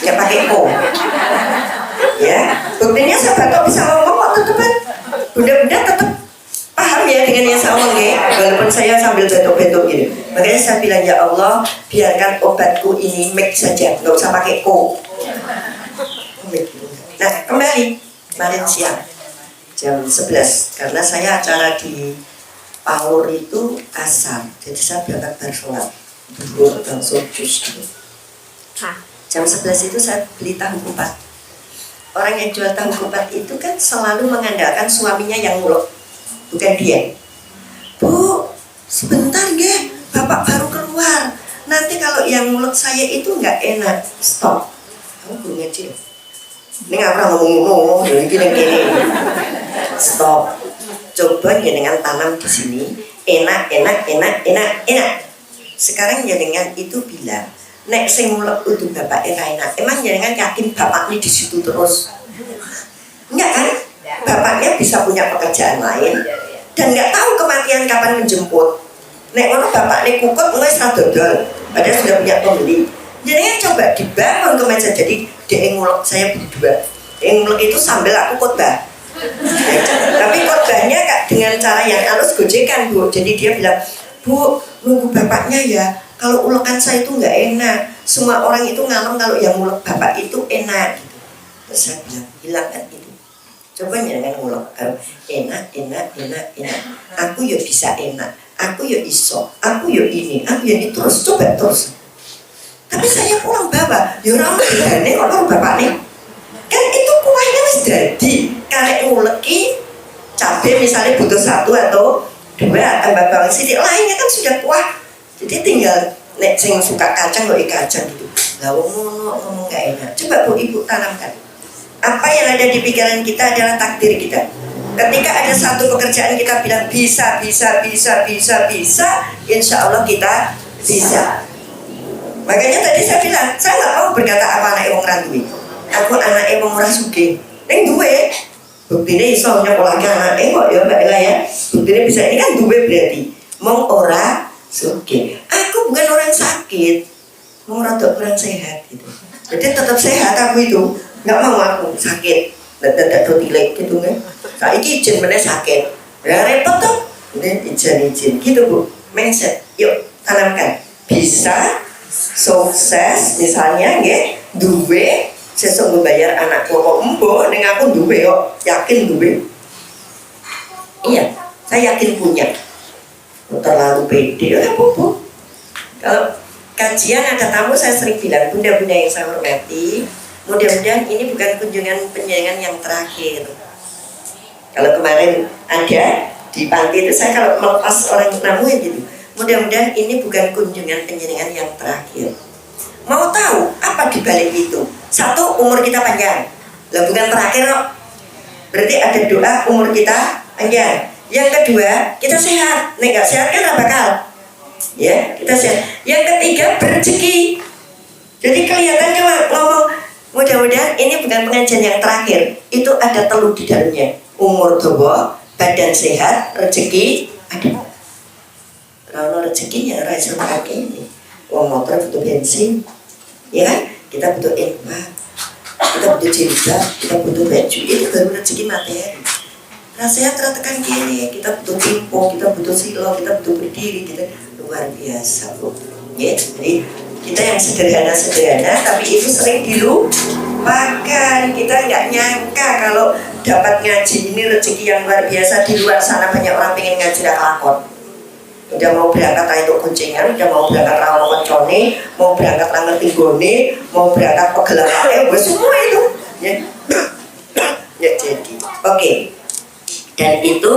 Nggak pakai ko. Ya, buktinya saya batuk bisa ngomong kok teman. Bunda-bunda tetap paham ya dengan yang saya ngomong ya. Walaupun saya sambil batuk-batuk gitu. Makanya saya bilang ya Allah, biarkan obatku ini mik saja, nggak usah pakai ko. Nah kembali kemarin siang jam 11 karena saya acara di Panglur itu asar, jadi saya berangkat bersolat dulu langsung jus gitu. Jam 11 itu saya beli tahu kupat. Orang yang jual tahu kupat itu kan selalu mengandalkan suaminya yang ngulek, bukan dia. Bu, sebentar nggih, bapak baru keluar. Nanti kalau yang mulut saya itu nggak enak, stop. Kamu belum ngaji. Ini nggak pernah ngomong-ngomong, gini. Stop. Coba jenengan tanam di sini, enak. Sekarang jenengan itu bilang, nek sing mulut itu bapak enak. Emang jenengan yakin bapak ini di situ terus? Enggak kan? Bapaknya bisa punya pekerjaan lain dan nggak tahu kematian kapan menjemput. Nek ngono bapak ini kukut mulai sadodol, padahal sudah punya pembeli. Jadi coba dibangun ke meja. Jadi dia ngulek, saya berdua. Yang ngulek itu sambil aku khotbah. Tapi khotbahnya dengan cara yang halus, gojekan Bu. Jadi dia bilang, Bu, nunggu bapaknya ya. Kalau ulekan saya itu nggak enak. Semua orang itu ngalem kalau yang ngulek bapak itu enak. Gitu. Terus saya bilang, hilangkan itu. Coba jangan ngulek. Enak. Aku ya bisa enak. Aku ya iso. Aku ya ini terus. Coba terus. Tapi saya pulang bawa. Ya orang bedane kalau bapak nih. Kan itu kuahnya wis dadi. Karek nguleki cabai misalnya butuh 1 atau 2 tambah bawang sidik, lainnya kan sudah kuah. Jadi tinggal nek sing suka kacang kok kacang gitu. Lah ngomong gak enak. Coba Bu Ibu tanamkan. Apa yang ada di pikiran kita adalah takdir kita. Ketika ada satu pekerjaan kita bilang bisa, insya Allah kita bisa. Makanya tadi saya bilang, saya nggak mau berkata apa anak wong rantui. Aku anak wong ora sugih. Neng duwe. Buktinya iso nyokolake anak kok ya Mbak Ella ya. Buktinya bisa, ini kan duwe berarti. Mong ora sugih. Aku bukan orang sakit. Mong rada kurang sehat gitu. Jadi tetap sehat aku itu. Nggak mau aku sakit. Dadak dotilek gitu kan. Saiki izin meneh sakit. Ya repot tuh. Ini izin gitu Bu. Mindset. Yuk tanamkan. Bisa sukses misalnya nggih duwe sesuk membayar anak kok embo ning aku duwe kok yakin duwe. Iya, saya yakin punya. Terlalu pede ya Bu. Kalau kajian ada tamu saya sering bilang, bunda-bunda yang saya hormati, mudah-mudahan ini bukan kunjungan penjenengan yang terakhir. Kalau kemarin ada di panti itu saya kalau melepas orang tamu ya gitu. Mudah-mudahan ini bukan kunjungan penjenengan yang terakhir. Mau tahu apa di balik itu? 1, umur kita panjang. Lah bukan terakhir kok. Berarti ada doa umur kita panjang. Yang kedua, kita sehat. Nek gak sehat kan gak bakal. Ya, kita sehat. Yang ketiga, berrezeki. Jadi kelihatannya ngomong, mudah-mudahan ini bukan pengajian yang terakhir. Itu ada telur di dalamnya. Umur dawa, badan sehat, rezeki ada. Kalau rezekinya rasa pakai ini, uang motor butuh bensin, ya kan? Kita butuh infak, kita butuh jilbab, kita butuh baju, itu baru rezeki materi. Rasanya tertekan kiri, kita butuh timpo, kita butuh silo, kita butuh berdiri, kita luar biasa Bu. Ya, jadi kita yang sederhana, tapi itu sering dilupakan. Kita nggak nyangka kalau dapat ngaji ini rezeki yang luar biasa. Di luar sana banyak orang pengen ngaji dan lakon. Udah mau berangkat itu kuncingan, udah mau berangkat rawon koncone, mau berangkat ngerti gone, mau berangkat pegelaran, semua itu ya, ya jadi oke. Dan itu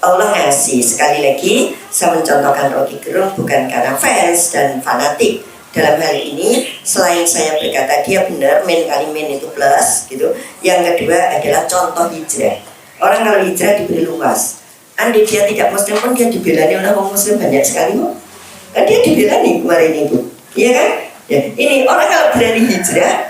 Allah ngasih. Sekali lagi saya mencontohkan Rocky Gerung bukan karena fans dan fanatik. Dalam hal ini selain saya berkata dia benar, men kali men itu plus gitu. Yang kedua adalah contoh hijrah. Orang kalau hijrah diberi luas. Andai dia tidak muslim pun dia dibelani oleh orang muslim banyak sekali kok. Kan dia dibelani kemarin itu, iya kan? Ya, ini orang kalau berani hijrah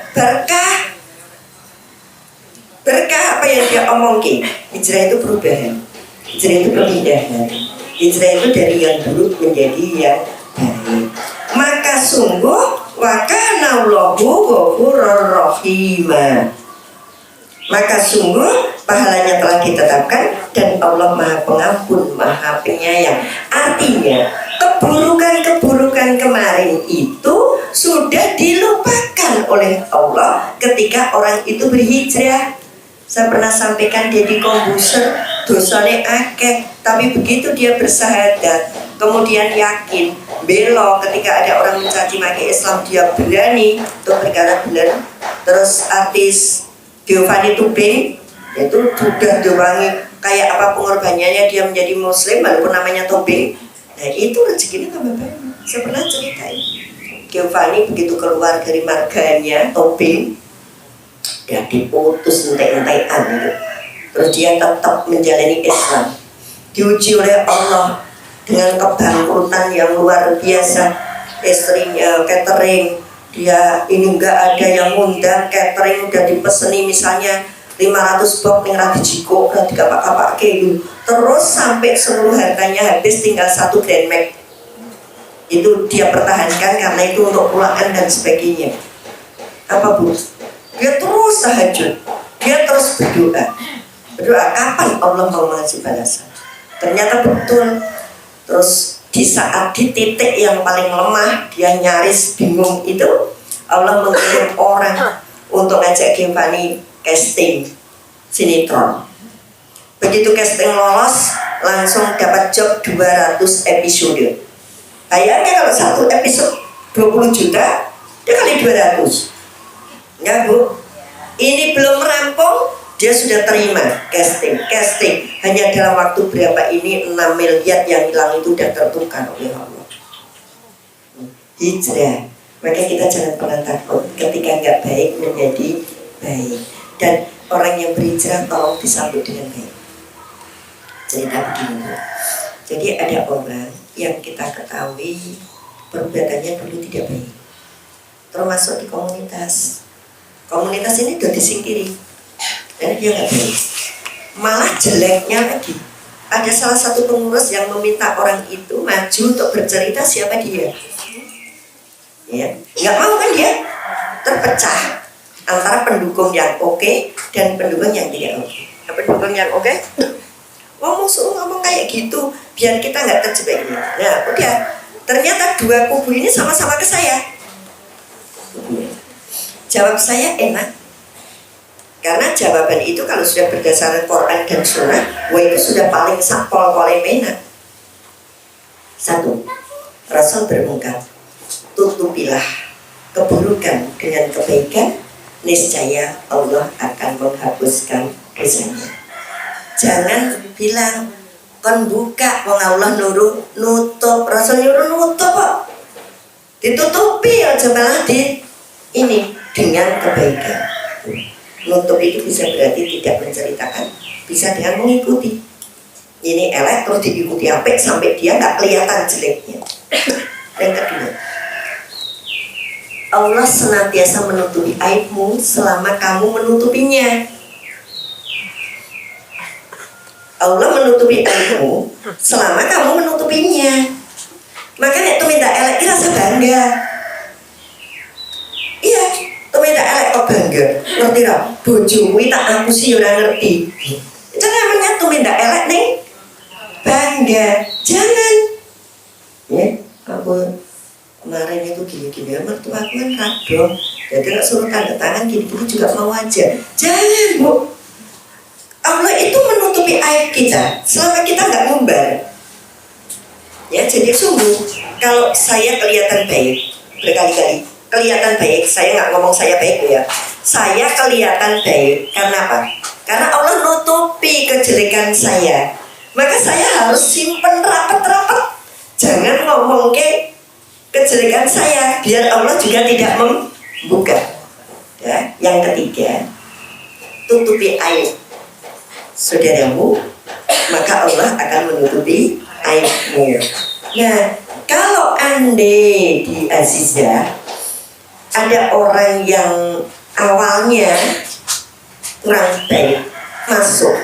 berkah apa yang dia omongin. Hijrah itu perubahan, hijrah itu pemindahan, hijrah itu dari yang buruk menjadi yang baik. Maka sungguh wa kana Allahu ghafurur rahima. Maka sungguh pahalanya telah ditetapkan dan Allah Maha Pengampun, Maha Penyayang. Artinya keburukan-keburukan kemarin itu sudah dilupakan oleh Allah ketika orang itu berhijrah. Saya pernah sampaikan Deddy Kombuser dosanya akeh, tapi begitu dia bersahadat, kemudian yakin, belok ketika ada orang mencaci maki Islam dia berani untuk berkata benar. Terus artis Giovanni Tubing itu sudah diwangi kayak apa pengorbanannya dia menjadi muslim walaupun namanya Tubing. Nah itu rezekinya tambah banyak. Saya pernah ceritain, Giovanni begitu keluar dari marganya Tobing, dia diputus entek-entekan gitu. Terus dia tetap menjalani Islam, diuji oleh Allah dengan kebangkrutan yang luar biasa. Istrinya catering, dia ini enggak ada yang ngundang, catering udah dipeseni misalnya 500 box yang rati jiko udah dikapak-kapak gitu. Terus sampai seluruh hartanya habis, tinggal 1 Grand Max. Itu dia pertahankan karena itu untuk pulangan dan sebagainya. Apa Bu? Dia terus tahajud, dia terus berdoa kapan Allah mau ngasih balasan. Ternyata betul. Terus di saat di titik yang paling lemah, dia nyaris bingung itu, Allah mengirim orang untuk ngajak Giovanni casting sinetron. Begitu casting lolos, langsung dapat job 200 episode. Bayangnya kalau satu episode 20 juta, dia kali 200. Ya Bu, ini belum rampung, dia sudah terima casting. Hanya dalam waktu berapa ini 6 miliar yang hilang itu sudah tertukar oleh Allah. Hijrah. Maka kita jangan pernah takut ketika nggak baik menjadi baik. Dan orang yang berhijrah tolong disambut dengan baik. Cerita begini Bu. Jadi ada orang yang kita ketahui perbuatannya dulu tidak baik, termasuk di komunitas. Komunitas ini sudah disingkiri dan dia nggak baik. Malah jeleknya lagi, ada salah satu pengurus yang meminta orang itu maju untuk bercerita siapa dia. Ya, nggak mau kan dia, terpecah antara pendukung yang oke dan pendukung yang tidak oke. Pendukung yang oke, suruh ngomong kayak gitu biar kita nggak terjebak ini. Nah udah, ternyata 2 kubu ini sama-sama ke saya. Jawab saya enak, karena jawaban itu kalau sudah berdasarkan Quran dan Sunnah, itu sudah paling sakpol kolemena. 1. Rasul berungkap, tutupilah keburukan dengan kebaikan, niscaya Allah akan menghapuskan dosanya. Jangan bilang kon buka, wong Allah nuruh nutup, Rasul nyuruh nutup kok. Ditutupi aja malah di ini dengan kebaikan. Nutup itu bisa berarti tidak menceritakan, bisa dengan mengikuti. Ini elek terus diikuti apik sampai dia nggak kelihatan jeleknya. Yang kedua, Allah senantiasa menutupi aibmu selama kamu menutupinya. Allah menutupi aibmu selama kamu menutupinya. Makanya itu minta elek rasa bangga. Iya, itu minta elek kok bangga. Ngerti tak? Bojomu tak aku sih ora ngerti. Itu namanya tuh minta elek nih bangga. Jangan. Ya, aku kemarin itu gini-gini, mertua aku kan radong. Jadi nak suruh tanda tangan gini-gini juga mau aja. Jangan Bu. Allah itu menutupi aib kita selama kita nggak ngumbar. Ya, jadi sungguh kalau saya kelihatan baik berkali-kali, kelihatan baik, saya nggak ngomong saya baik ya. Saya kelihatan baik karena apa? Karena Allah nutupi kejelekan saya. Maka saya harus simpen rapat-rapat. Jangan ngomong ke kejelekan saya biar Allah juga tidak membuka. Ya, yang ketiga, tutupi aib saudaramu, maka Allah akan menutupi aibmu. Nah, kalau andai di Azizah ada orang yang awalnya kurang baik masuk,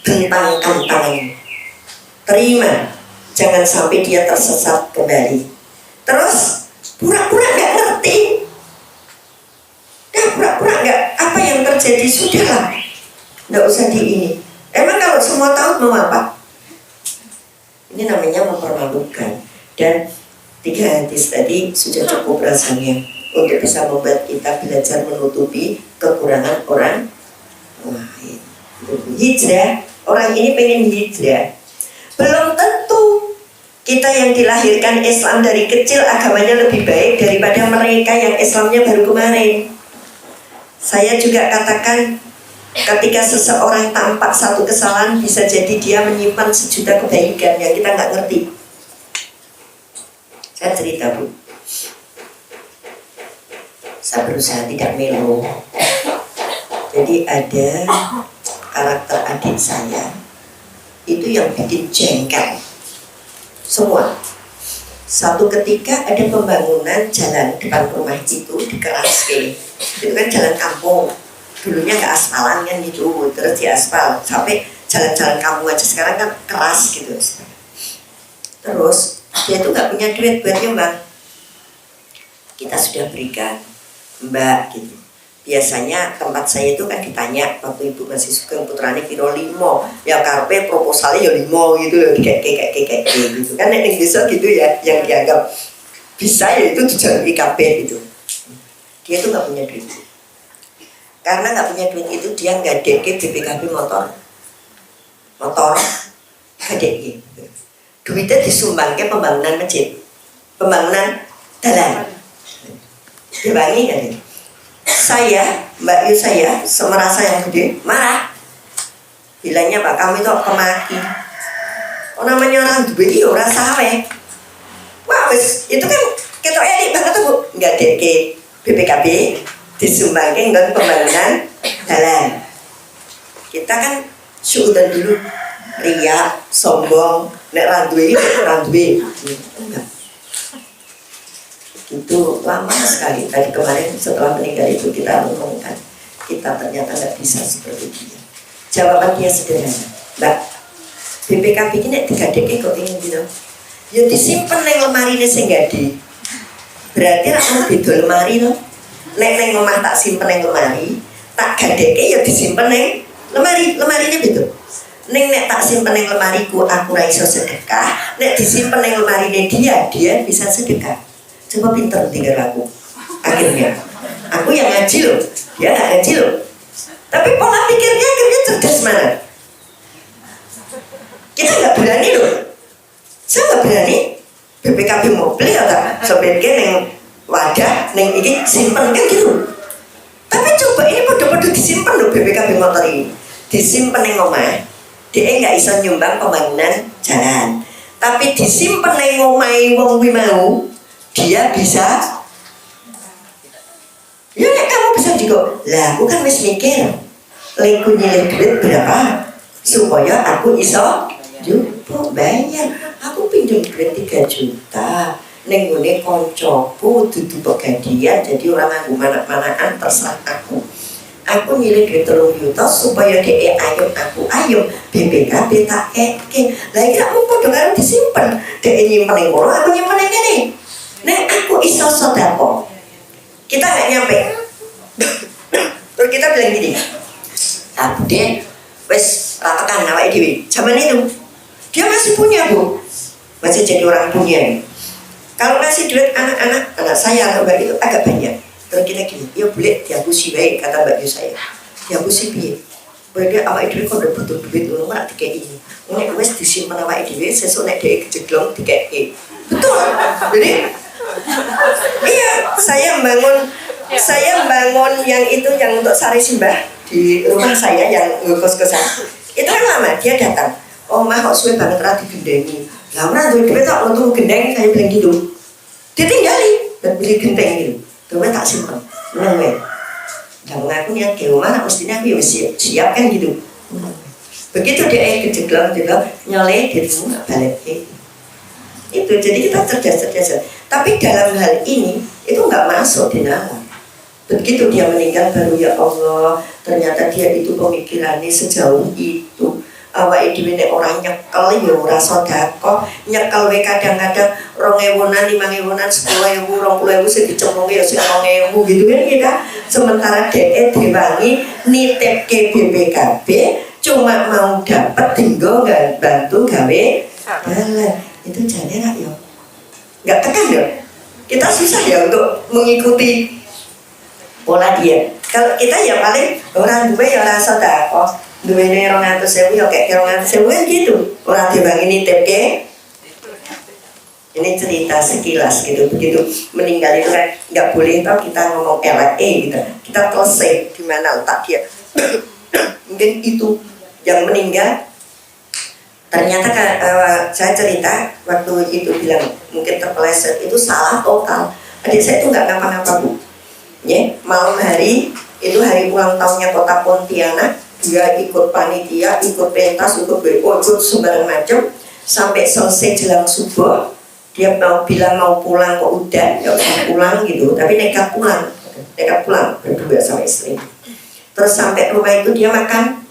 bentangkan tangannya, terima, jangan sampai dia tersesat kembali. Terus pura-pura nggak ngerti, pura-pura nggak apa yang terjadi, sudahlah, nggak usah di ini. Emang kalau semua tahu mau apa? Ini namanya mempermalukan. Dan 3 hadis tadi sudah cukup rasanya untuk bisa membuat kita belajar menutupi kekurangan orang lain. Hijrah, orang ini pengen hijrah. Belum tentu kita yang dilahirkan Islam dari kecil agamanya lebih baik daripada mereka yang Islamnya baru kemarin. Saya juga katakan, ketika seseorang tampak satu kesalahan, bisa jadi dia menyimpan 1 juta kebaikan yang kita nggak ngerti. Kan cerita Bu, saya berusaha tidak melo. Jadi ada karakter adik saya itu yang bikin jengkel semua. Satu ketika ada pembangunan jalan depan rumah itu dikeraske. Itu kan jalan kampung, dulunya nggak aspalan kan gitu, terus diaspal sampai jalan-jalan kampung aja sekarang kan keras gitu. Terus dia tuh nggak punya duit buat nyumbang. Kita sudah berikan Mbak gitu. Biasanya tempat saya itu kan ditanya waktu Ibu masih Sugeng putrane piro 5, ya karpe proposalnya ya 5 gitu loh, kayak gitu kan yang bisa gitu ya, yang dianggap bisa ya itu dijalur IKP gitu. Dia tuh nggak punya duit. Karena nggak punya duit itu dia nggak DK BPKB motor gede. Duitnya disumbangkan pembangunan masjid, pembangunan jalan. Dibangi kan itu. Saya, Mbak Yu saya, semerasa yang gede, marah. Bilangnya Pak, kamu itu kemaki. Oh namanya orang duit itu orang sawe. Wah wis, itu kan ketok elik banget tuh Bu. Nggak DK BPKB disumbangkan dengan pembangunan jalan. Kita kan suudan dulu, riak, sombong, nek randuwe enggak. Itu lama sekali. Tadi kemarin setelah meninggal itu kita ngomongkan, kita ternyata nggak bisa seperti dia. Jawaban dia sederhana, Mbak, BPKB ini nek digadeke kok ingin gitu. Ya disimpen neng lemari ini sing gede. Berarti aku beda lemari loh. Nek neng omah tak simpen neng lemari, tak gadeke ya disimpen neng lemari ini beda. Neng nek tak simpen neng lemariku aku ra iso sedekah, nek disimpen neng lemari dia bisa sedekah. Coba pinter tinggal aku. Akhirnya aku yang ngaji loh, dia nggak ngaji loh. Tapi pola pikirnya akhirnya cerdas mana? Kita nggak berani loh. Saya nggak berani. BPKB mobil kata sebaiknya neng wadah, neng ini simpen kan gitu. Tapi coba ini podo-podo disimpan loh BPKB motor ini. Disimpan neng omah, dia nggak bisa nyumbang pembangunan jalan. Tapi disimpan neng omai wong wi mau, dia bisa. Ya nek kamu bisa juga. Lah aku kan wis mikir, lengku nyilih duit berapa supaya aku iso jupo bayar. Aku pinjam duit 3 juta. Neng ngene koncoku dudu pegadian, jadi orang aku manak-manakan terserah aku. Aku nyilih duit 3 juta supaya dia ayo BPKB tak keke. Lah iki aku padha karo disimpen. Dia nyimpen ning kono, aku nyimpen ning kene. Nek aku iso sedekah. Kita nggak nyampe. Terus kita bilang gini, aku deh, wes ratakan awake dhewe. Zaman itu dia masih punya Bu, masih jadi orang punya. Kalau ngasih duit anak saya atau Mbak itu agak banyak. Terus kita gini, ya boleh dihapusi baik kata Mbak Yu saya. Dihapusi piye? Berarti awake dhewe kok butuh duit ngono ora dikeki. Nek wes disimpen awake dhewe, sesuk nek dhek kejeglong dikeki. Betul. Jadi iya, saya bangun yang itu yang untuk sari simbah di rumah saya yang kos-kosan. Itu kan lama dia datang. Oh mah kok suwe banget ra digendengi. Lah ora duwe duit tak untung gendeng saya bilang gitu. Ditinggali dan beli gendeng gitu. Terus tak simpen. Nang dan mengaku niat ke rumah, mestinya aku ya siap kan gitu. Begitu dia kejeglong nyoleh di rumah balik itu. Jadi kita cerdas. Tapi dalam hal ini itu nggak masuk di dalam. Begitu dia meninggal baru ya Allah, ternyata dia itu pemikirannya sejauh itu. Awake dhewe nek ora nyekel ya ora sedekah. Nyekel we kadang-kadang 2.000-an, 5.000-an, 10.000, 20.000 sing dicemplungi ya sing 2.000 gitu kan kita. Sementara dhek diwangi nitipke BPKB cuma mau dapat dinggo nggak bantu gawe dalan. Itu jane ra yo. Nggak tekan ya. Kita susah ya untuk mengikuti pola dia. Kalau kita ya paling orang duwe ya ora sedekah. Duwene 200.000 ya kayak 200.000 kan gitu. Ora dibangi nitipke. Ini cerita sekilas gitu. Begitu meninggal itu kan nggak boleh tau kita ngomong LE gitu. Kita selesai di mana letak dia. Mungkin itu yang meninggal Ternyata saya cerita waktu itu bilang mungkin terpeleset, itu salah total. Adik saya itu nggak ngapa-ngapa Bu. Ya, malam hari itu hari ulang tahunnya kota Pontianak, dia ikut panitia, ikut pentas, ikut BO, ikut sembarang macam. Sampai selesai jelang subuh, dia bilang mau pulang kok udah, ya usah pulang gitu. Tapi nekat pulang berdua sama istri. Terus sampai rumah itu dia makan,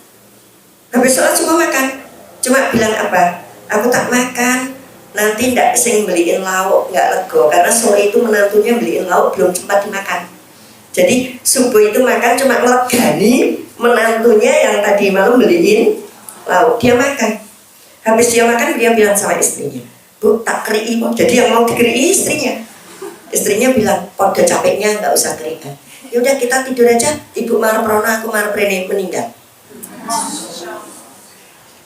habis sholat cuma makan. Cuma bilang apa? Aku tak makan, nanti ndak sing beliin lauk, nggak lego. Karena sore itu menantunya beliin lauk belum cepat dimakan. Jadi subuh itu makan cuma melegani menantunya yang tadi malam beliin lauk. Dia makan. Habis dia makan dia bilang sama istrinya, Bu tak keri kok. Jadi yang mau dikeri istrinya. Istrinya bilang, pada capeknya nggak usah kerikan. Yaudah kita tidur aja. Ibu Marprono, aku Marprene meninggal.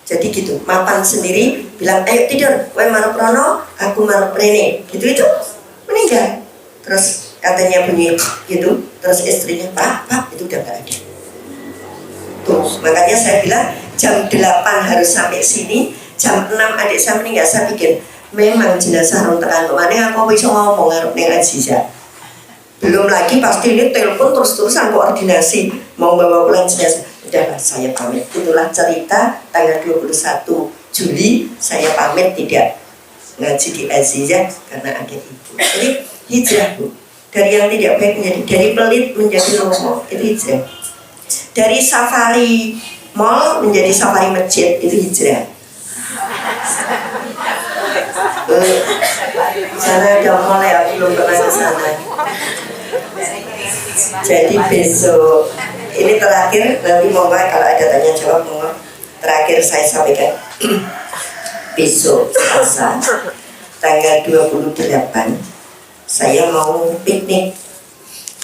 Jadi gitu, mapan sendiri bilang, ayo tidur, kowe Marprono, aku Marprene. Gitu meninggal. Terus katanya bunyi gitu, terus istrinya, Pak, itu udah gak ada. Tuh, makanya saya bilang jam 8 harus sampai sini, jam 6 adik saya meninggal. Saya pikir, memang jenazah rontekan kemana aku bisa ngomong ngarep ning Aziza. Belum lagi pasti ini telepon terus-terusan koordinasi mau bawa pulang jenazah. Udahlah saya pamit. Itulah cerita tanggal 21 Juli saya pamit tidak ngaji di Aziza karena ada ibu. Jadi hijrah Bu. Dari yang tidak baik menjadi, dari pelit menjadi lomo, itu hijrah. Dari safari mall menjadi safari masjid, itu hijrah. Sana ada mall ya, belum pernah ke sana. Jadi besok ini terakhir, nanti monggo kalau ada tanya jawab monggo. Terakhir saya sampaikan besok Selasa tanggal 28 saya mau piknik.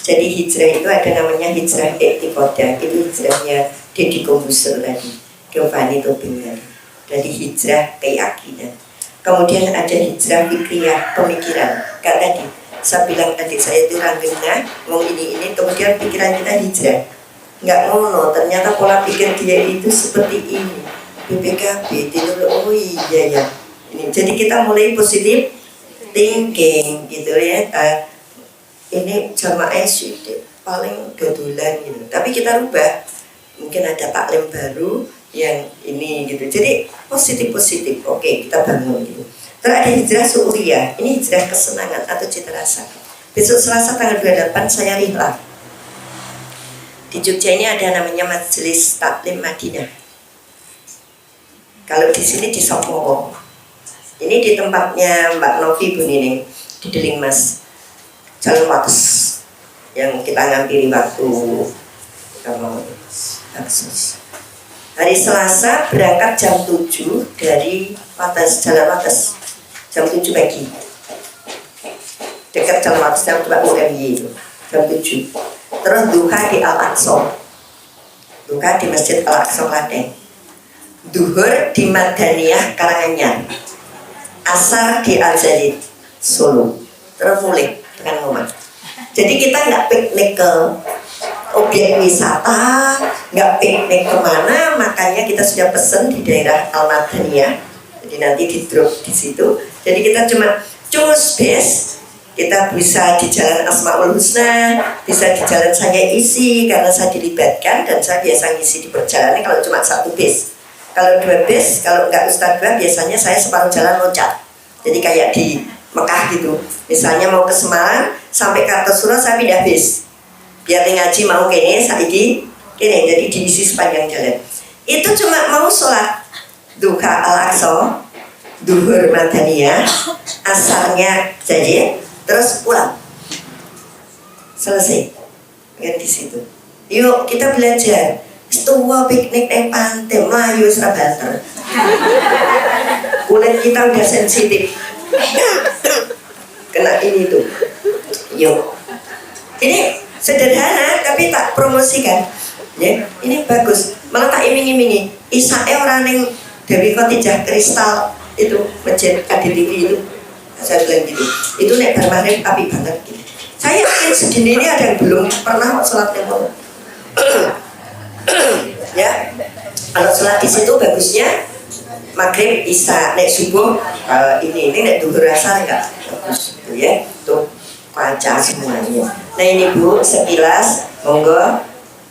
Jadi hijrah itu ada namanya hijrah ektikoda, itu hijrahnya Deddy Kombuser tadi, Giovanni Tobing tadi. Jadi hijrah keyakinan. Kemudian ada hijrah fikriyah, pemikiran. Kak tadi saya bilang adik saya itu ranggengnya mau ini, kemudian pikiran kita hijrah. Nggak ngono, ternyata pola pikir dia itu seperti ini. BPKB, oh iya ya. Ini. Jadi kita mulai positif thinking gitu ya. Ini jamaah sudah paling gadulan gitu. Tapi kita rubah. Mungkin ada taklim baru yang ini gitu. Jadi positif. Oke, kita bangun gitu. Terus ada hijrah su'uriyah. Ini hijrah kesenangan atau cita rasa. Besok Selasa tanggal 28 saya rihlah. Di Jogja ini ada namanya Majelis Taklim Madinah. Kalau di sini di Sopowo. Ini di tempatnya Mbak Novi Bu Nining di Delingmas, Jalan Wates yang kita ngampiri waktu kalau hari Selasa berangkat jam 7 dari Wates, Jalan Wates jam 7 pagi. Dekat Jalan Wates yang Mbak UMY itu jam 7. Terus duha di Al-Aqsa, duha di Masjid Al-Aqsa Klaten, duhur di Madaniyah Karanganyar, asar di Al-Jadid Solo, terus mulai dengan rumah. Jadi kita nggak piknik ke objek wisata, nggak piknik kemana, makanya kita sudah pesen di daerah Al-Madaniyah. Jadi nanti di drop di situ. Jadi kita cuma cus bes. Kita bisa di Jalan Asmaul Husna, bisa di Jalan saya isi karena saya dilibatkan dan saya biasa ngisi di perjalanan kalau cuma 1 bis. Kalau 2 bis, kalau nggak Ustadz 2 biasanya saya separuh jalan loncat. Jadi kayak di Mekah gitu. Misalnya mau ke Semarang sampai Kartosuro saya pindah bis. Biar ngaji mau kene saiki kene jadi diisi sepanjang jalan. Itu cuma mau sholat duha Al-Aqsa, duhur Madaniyah, asarnya jadi terus pulang. Selesai. Kan di situ. Yuk kita belajar. Setua piknik neng pantai Melayu Serabanter. Kulit kita udah sensitif. Kena ini tuh. Yuk. Ini sederhana tapi tak promosikan. Ya, ini bagus. Malah tak iming-imingi. Isae orang neng Dewi Khotijah Kristal itu masjid KDTV itu. Saya bilang gitu, itu nek bar maghrib api banget gitu. Saya yakin segini ini ada yang belum pernah sholat lewat. Ya, kalau sholat di situ bagusnya maghrib, isya, nek subuh ini nek duhur asar enggak bagus gitu ya. Tuh baca semuanya. Nah ini Bu sekilas, monggo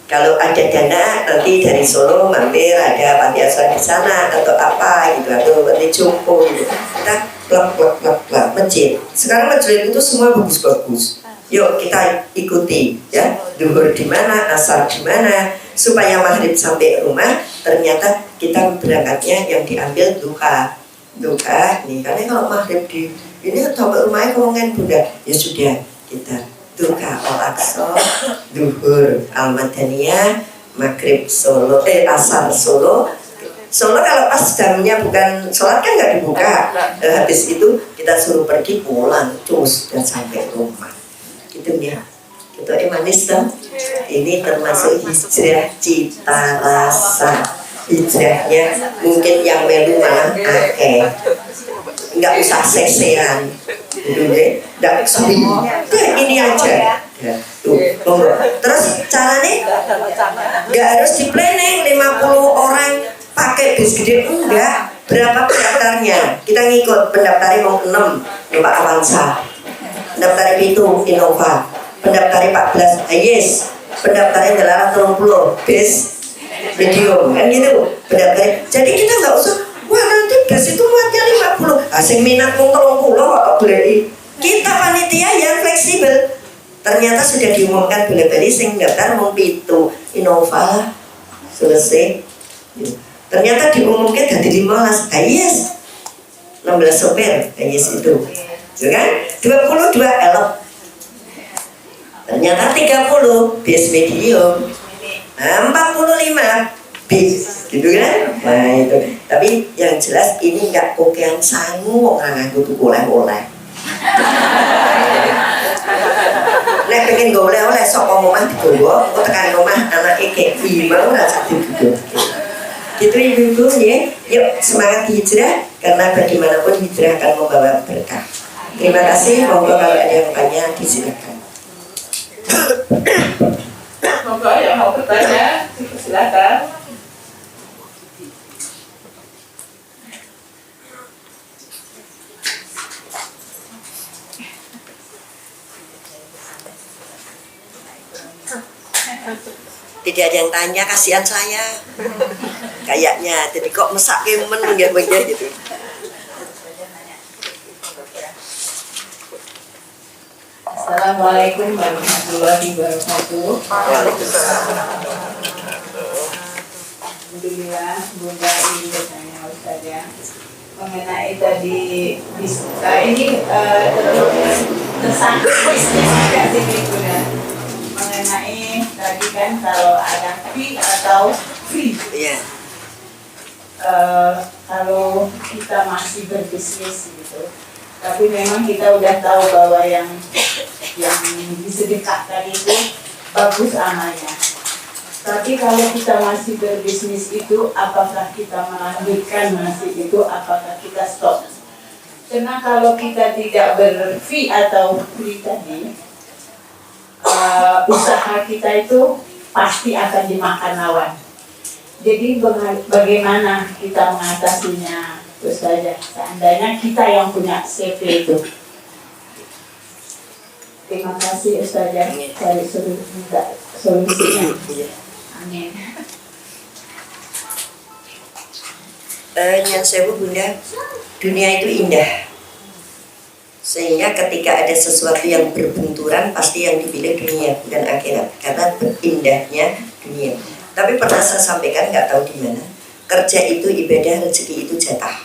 kalau ada dana nanti dari Solo mampir ada panti asuhan di sana atau apa gitu atau panti jompo gitu. Kita plak masjid. Sekarang masjid itu semua bagus-bagus. Yuk kita ikuti ya, duhur di mana, asar di mana, supaya maghrib sampai rumah ternyata kita berangkatnya yang diambil duha nih, karena kalau maghrib di ini sampai rumahnya ngomongin Bunda, ya sudah kita duha al-aqsa, duhur al-madaniyah, maghrib Solo, asar Solo. Solo kalau pas jamnya bukan sholat kan nggak dibuka. Habis itu kita suruh pergi pulang terus dan sampai rumah. Gitu ya. Itu manis dong. Ini termasuk hijrah cita rasa. Hijrahnya mungkin yang melu malah nggak usah sesean. Nggak usah ini aja. Tuh, terus caranya nggak harus di planning 50 orang pakai bis gede, enggak. Berapa pendaftarnya? Kita ngikut, pendaftarnya mau 6 Pak Avanza, pendaftarnya itu Innova, pendaftarnya 14 Hayes, pendaftarnya 30 bis medium, kan gitu pendaftarnya. Jadi kita nggak usah, wah nanti bis itu muatnya 50, asing minat mau 30 kok beli. Kita panitia yang fleksibel. Ternyata sudah diumumkan beli-beli sing daftar mau itu Innova selesai. Ternyata diumumkan dari 15 Hayes, 16 sopir Hayes itu, ya kan? 22 elok. Ternyata 30 bis medium, 45 bis, gitu kan? Nah itu. Tapi yang jelas ini nggak kokean sangu orang aku tuh oleh-oleh. Nek pengen gue oleh-oleh sok omah digowo, kok tekan omah anak kayak gimana rasa gitu. Gitu ibu-ibu ya, yuk semangat hijrah karena bagaimanapun hijrah akan membawa berkah. Terima kasih, monggo kalau ada yang tanya disilakan. Monggo yang mau bertanya, silakan. Tidak ada yang tanya, kasihan saya. Kayaknya, jadi kok mesak kemen ya gitu. Assalamualaikum warahmatullahi wabarakatuh. Alhamdulillah, Bunda ini bertanya Ustazah mengenai tadi ini tentang bisnis juga sih Bunda. Mengenai tadi kan kalau ada fee atau free. Iya. Kalau kita masih berbisnis gitu, tapi memang kita udah tahu bahwa yang disedekahkan itu bagus amalnya. Tapi kalau kita masih berbisnis itu, apakah kita melanjutkan masih itu, apakah kita stop? Karena kalau kita tidak ber-fee atau free tadi, usaha kita itu pasti akan dimakan lawan. Jadi bagaimana kita mengatasinya itu saja. Seandainya kita yang punya CV itu. Terima kasih Ustazah. Saya suruh minta solusinya. Amin. Yang saya Bunda, dunia itu indah. Sehingga ketika ada sesuatu yang berbenturan pasti yang dipilih dunia dan akhirat karena indahnya dunia. Tapi pernah saya sampaikan, nggak tahu di mana, kerja itu ibadah, rezeki itu jatah.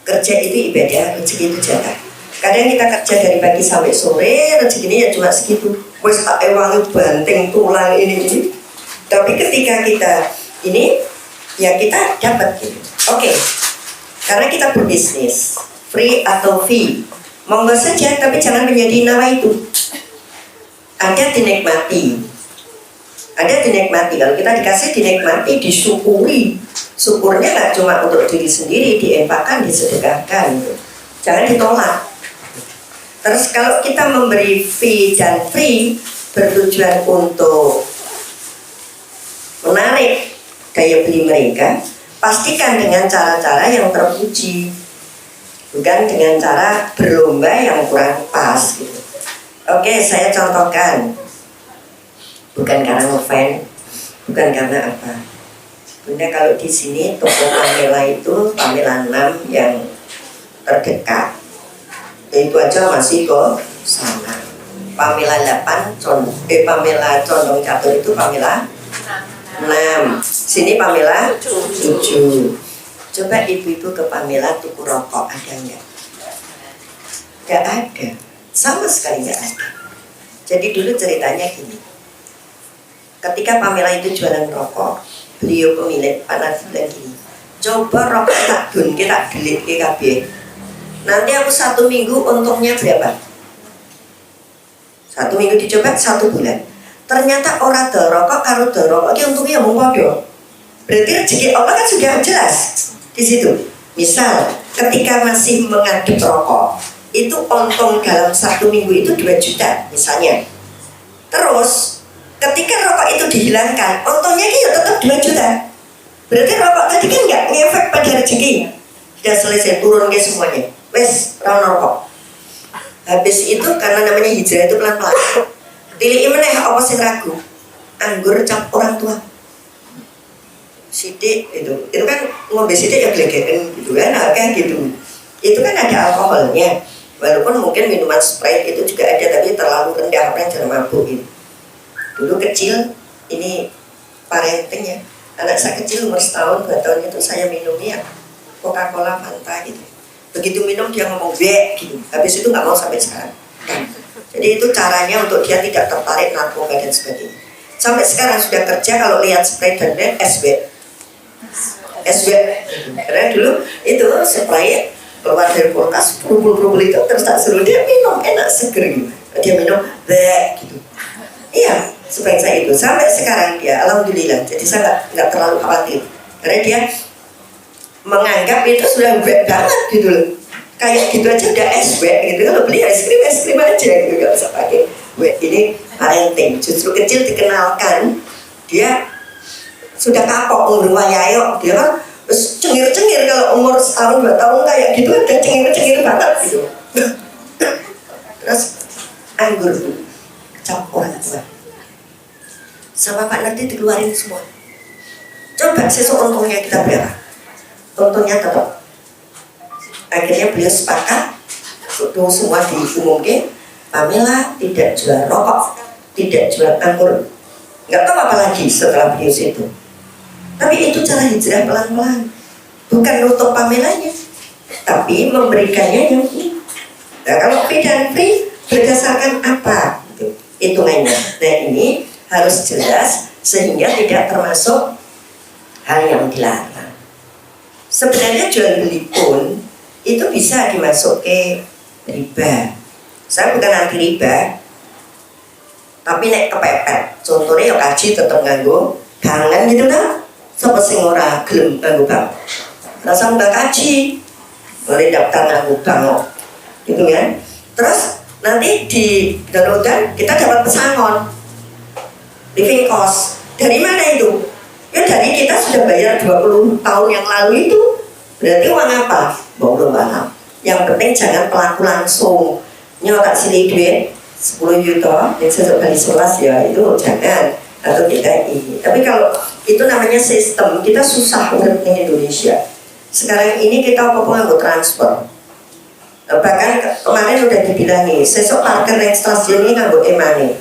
Kerja itu ibadah, rezeki itu jatah. Kadang kita kerja dari pagi sampai sore, rezekinya ya cuma segitu. Wes tak ewangi banting tulang ini. Tapi ketika kita ini, ya kita dapat gitu. Oke. Karena kita berbisnis, free atau fee. Monggo saja, tapi jangan menjadi nawa itu. Ada dinikmati. Ada dinikmati. Kalau kita dikasih dinikmati, disyukuri. Syukurnya nggak cuma untuk diri sendiri, diinfakkan, disedekahkan. Gitu. Jangan ditolak. Terus kalau kita memberi fee dan free bertujuan untuk menarik daya beli mereka, pastikan dengan cara-cara yang terpuji, bukan dengan cara berlomba yang kurang pas gitu. Oke, saya contohkan, bukan karena ngefans, bukan karena apa. Bunda, kalau di sini toko Pamela itu Pamela 6 yang terdekat, itu aja masih kok sama. Pamela 8, Pamela Condong Catur itu Pamela 6. Sini Pamela 7. Coba ibu-ibu ke Pamela tuku rokok, ada nggak? Nggak ada, sama sekali nggak ada. Jadi dulu ceritanya gini, ketika Pamela itu jualan rokok, beliau pemilik panas bilang gini, coba rokok tak dun, kita delit ke KB. Nanti aku 1 minggu untungnya berapa? 1 minggu dicoba 1 bulan. Ternyata orang dol rokok karo dol rokok ini untungnya mau podo. Berarti rezeki Allah kan sudah jelas di situ. Misal ketika masih mengaduk rokok, itu untung dalam 1 minggu itu 2 juta misalnya. Terus ketika rokok itu dihilangkan, untungnya ya tetap 2 juta. Berarti rokok tadi kan nggak ngefek pada rezeki. Sudah selesai, turun ke semuanya. Wes, rawon rokok. Habis itu karena namanya hijrah itu pelan-pelan. Pilih meneh apa sing ragu? Anggur cap orang tua. Sidik itu kan ngombe sidik ya glegeken gitu kan, kayak gitu. Itu kan ada alkoholnya. Walaupun mungkin minuman Sprite itu juga ada, tapi terlalu rendah, orang jangan mabuk gitu. Dulu kecil, ini parenting ya, anak saya kecil umur setahun, 2 tahun itu saya minumnya Coca-Cola, Fanta gitu. Begitu minum dia ngomong bek gitu, habis itu nggak mau sampai sekarang. Jadi itu caranya untuk dia tidak tertarik narkoba dan sebagainya. Sampai sekarang sudah kerja, kalau lihat Sprite dan lain SB. Karena dulu itu spray keluar dari kulkas, perubul itu terus tak suruh dia minum, enak seger gitu. Dia minum bek gitu. Iya, seperti saya itu sampai sekarang dia alhamdulillah. Jadi saya nggak terlalu khawatir karena dia menganggap itu sudah bek banget gitu loh. Kayak gitu aja udah es gitu. Kalau beli es krim aja gitu, nggak usah pakai wek. Ini parenting. Justru kecil dikenalkan dia sudah kapok umur wayayo, dia kan cengir-cengir. Kalau umur setahun 2 tahun kayak gitu ada cengir-cengir banget gitu. Terus anggur tuh cap orang tua sama Pak nanti dikeluarin semua. Coba sesuk untungnya kita berapa? Untungnya tetap. Akhirnya beliau sepakat itu semua diumumkan, Pamela tidak jual rokok, tidak jual anggur, nggak tahu apa lagi setelah beliau itu. Tapi itu cara hijrah pelan-pelan, bukan nutup Pamelanya, tapi memberikannya yang ini. Nah, kalau free dan free berdasarkan apa? Hitungannya. Nah ini harus jelas sehingga tidak termasuk hal yang dilarang. Sebenarnya jual beli pun itu bisa dimasuki riba. Saya bukan anti riba, tapi nek kepepet. Contohnya ya kaji tetap nganggo gangan gitu kan. Sapa sing ora gelem nganggo bank. Rasa mbak kaji, boleh daftar nganggo bank gitu kan. Terus nanti di downloadan kita dapat pesangon living cost. Dari mana itu? Ya dari kita sudah bayar 20 tahun yang lalu itu. Berarti uang apa? Belum paham. Yang penting jangan pelaku langsung nyotak sini duit 10 juta yang sesuk kali 11 ya itu jangan, atau DKI. Tapi kalau itu namanya sistem, kita susah urip di Indonesia. Sekarang ini kita apa nganggo transfer. Bahkan kemarin udah dibilangin sesuk parkir yang stasiun ini nganggo e-money.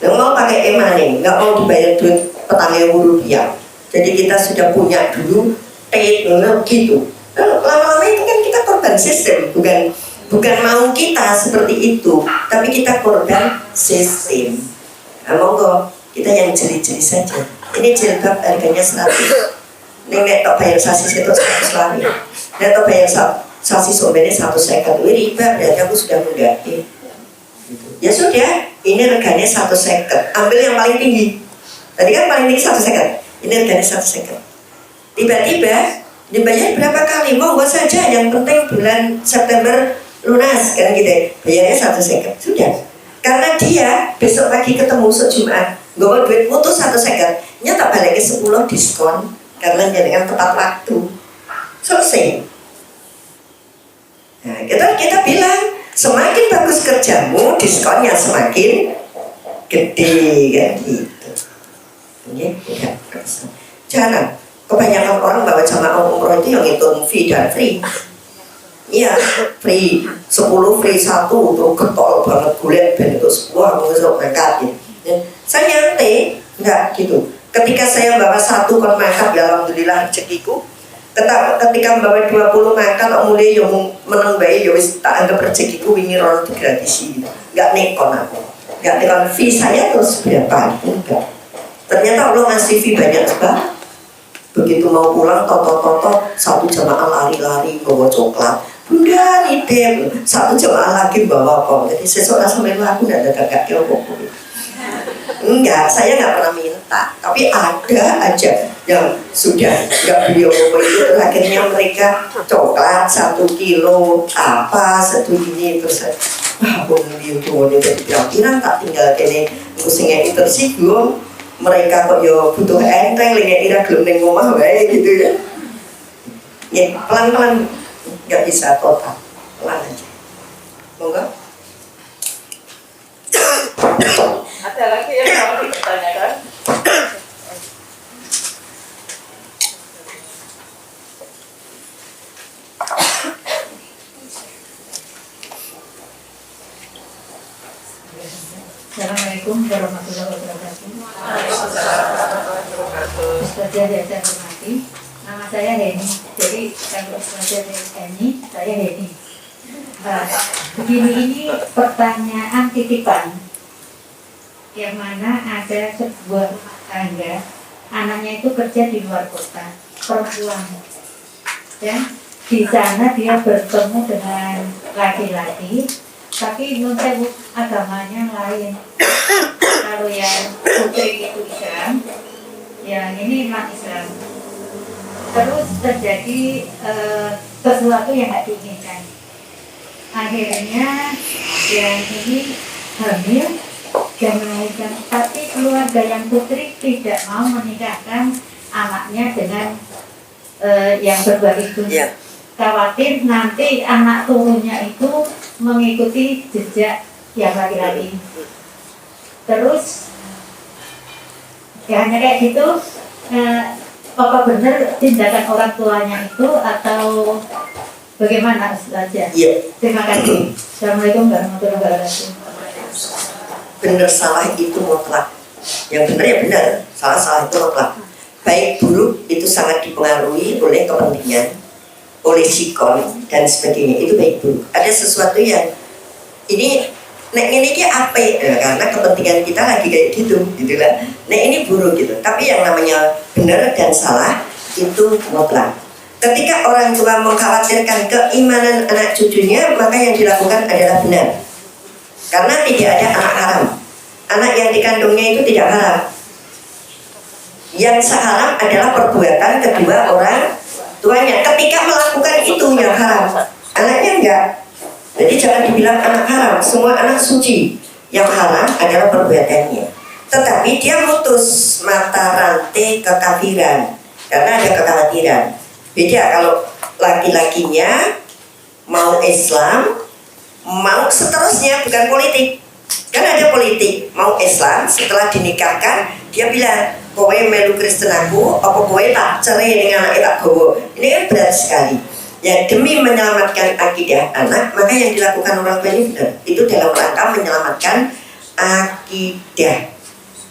Yang mau pakai e-money, nggak mau dibayar duit Rp4.000. Jadi kita sudah punya dulu gitu. Lama-lama itu kan kita korban sistem, bukan mau kita seperti itu, tapi kita korban sistem. Nah, monggo kita yang jeli-jeli saja. Ini jilbab harganya 100. Ini nek tok bayar sasis itu 100 lari. Nek tok bayar sasis sombene 150. Ini riba, berarti aku sudah menggaji. Ya sudah, ini reganya 150. Ambil yang paling tinggi. Tadi kan paling tinggi 150. Ini reganya 150. Tiba-tiba dibayar berapa kali? Monggo saja, yang penting bulan September lunas kan gitu. Bayarnya 150. Sudah. Karena dia besok pagi ketemu Jumat, ngomong duit putus 150. Nyata balik ke 10 diskon. karena jenengan tepat waktu. Selesai. Nah, kita bilang semakin bagus kerjamu, diskonnya semakin gede kan gitu. Jangan kebanyakan orang bawa jamaah umroh itu yang hitung fee dan free. Iya, free 10 free 1 tuh ketol banget gulet ben itu semua mengusuk berkat gitu. Saya nyantai, enggak gitu. Ketika saya bawa 1 kon makan, ya alhamdulillah rezekiku. Ketika membawa 20 makan, mulai yang menang bayi, ya wis tak anggap rezekiku ini orang itu gratis gitu. Enggak nekon aku, enggak nekon fee saya terus berapa? Enggak. Ternyata Allah ngasih fee banyak sekali. Begitu mau pulang, toto 1 jamaah lari-lari bawa coklat. Bunda nitip 1 jamaah lagi bawa kok. Jadi sesuatu sampai aku tidak ada kakak kok. Enggak, saya nggak pernah minta. Tapi ada aja yang sudah nggak beli apa itu. Akhirnya mereka coklat 1 kilo apa 1 ini terus. Wah, beli itu jadi pirang-pirang tak tinggal kene musimnya itu sih belum. Mereka kok yo butuh enteng lagi ira gelem ning omah wae gitu ya. Ya pelan-pelan nggak bisa total, pelan aja. Monggo. Ada lagi yang mau dipertanyakan? Assalamualaikum warahmatullahi wabarakatuh. Ustazah yang saya hormati, nama saya Heni. Jadi kalau Ustazah Heni, saya Heni. Begini, ini pertanyaan titipan yang mana ada sebuah tangga, anaknya itu kerja di luar kota, perempuan, dan di sana dia bertemu dengan laki-laki. Tapi menurut agamanya lain. Kalau yang putri itu Islam, yang ini non Islam. Terus terjadi sesuatu yang tidak diinginkan. Akhirnya yang ini hamil dan melahirkan. Tapi keluarga yang putri tidak mau menikahkan anaknya dengan yang berdua itu. Yeah. Khawatir nanti anak turunnya itu mengikuti jejak yang laki-laki. Terus ya hanya kayak gitu. Apa benar tindakan orang tuanya itu atau bagaimana Ustazah? Iya. Terima kasih. Assalamualaikum warahmatullahi wabarakatuh. Benar salah itu mutlak. Yang benar ya benar, salah itu mutlak. Baik buruk itu sangat dipengaruhi oleh kepentingan, oleh sikon dan sebagainya, itu baik buruk. Ada sesuatu yang ini nek ini apa ya, karena kepentingan kita lagi kayak gitu lah. Nek ini buruk gitu. Tapi yang namanya benar dan salah itu mutlak. Ketika orang tua mengkhawatirkan keimanan anak cucunya, maka yang dilakukan adalah benar. Karena tidak ada anak haram. Anak yang dikandungnya itu tidak haram. Yang seharam adalah perbuatan kedua orang tuanya ketika melakukan itu yang haram, anaknya enggak. Jadi jangan dibilang anak haram, semua anak suci. Yang haram adalah perbuatannya. Tetapi dia mutus mata rantai kekafiran karena ada kekhawatiran. Beda kalau laki-lakinya mau Islam, mau seterusnya, bukan politik. Kan ada politik, mau Islam setelah dinikahkan dia bilang kowe melu Kristen aku, apa kowe tak cerai dengan anak tak gowo. Ini kan berat sekali. Ya demi menyelamatkan akidah anak, maka yang dilakukan orang tua ini benar. Itu dalam rangka menyelamatkan akidah.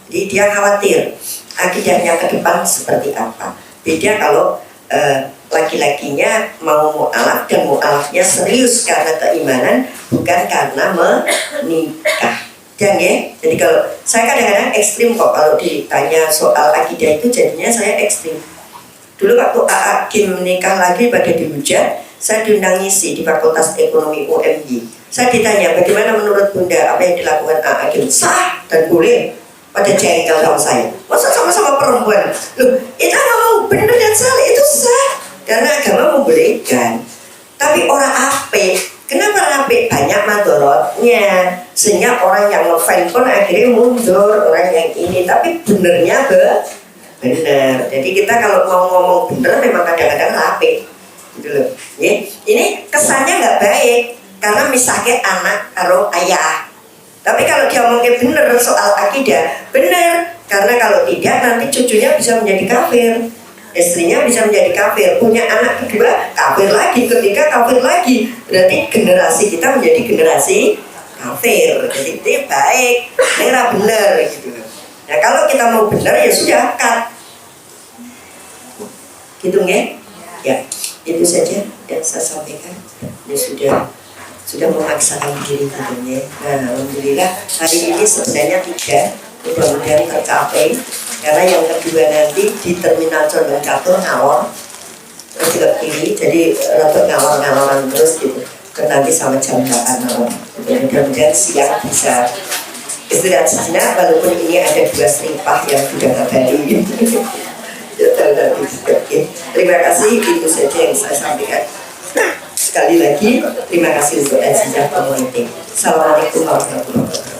Jadi dia khawatir akidahnya ke depan seperti apa. Beda kalau laki-lakinya mau mu'alaf dan mu'alafnya serius karena keimanan, bukan karena menikah. Dan ya, jadi kalau saya kadang-kadang ekstrim kok kalau ditanya soal akidah itu, jadinya saya ekstrim. Dulu waktu AA Kim menikah lagi pada dihujat, saya diundang ngisi di Fakultas Ekonomi UMY. Saya ditanya bagaimana menurut Bunda apa yang dilakukan AA Kim, sah dan boleh. Pada jengkel sama saya, masa sama-sama perempuan, loh itu ngomong benar dan salah itu sah karena agama membolehkan. Tapi orang apik, kenapa apik banyak madorotnya, sehingga orang yang ngefans pun akhirnya mundur, orang yang ini. Tapi benernya benar. Jadi kita kalau mau ngomong bener memang kadang-kadang rapi, gitu loh. Ini kesannya nggak baik karena misalnya anak karo ayah. Tapi kalau dia ngomongnya bener soal akidah, bener. Karena kalau tidak nanti cucunya bisa menjadi kafir, istrinya bisa menjadi kafir, punya anak kedua kafir lagi, ketiga kafir lagi. Berarti generasi kita menjadi generasi kafir. Jadi itu baik, merah bener gitu. Nah kalau kita mau bener ya sudah cut. Gitu nggak? Ya, itu saja yang saya sampaikan. Ya sudah memaksakan diri gitu ya. Nah, alhamdulillah hari ini sebenarnya 3, mudah-mudahan tercapai. Karena yang kedua nanti di terminal Condong Catur ngawur ke kiri, jadi rata ngawur-ngawuran terus gitu. Nanti sama jam 8 malam. Mudah-mudahan siang bisa istirahat sejenak, walaupun ini ada 2 seripah yang sudah ngabari. Terima kasih, itu saja yang saya sampaikan. Sekali lagi, terima kasih untuk Aziza Community. Assalamualaikum warahmatullahi wabarakatuh.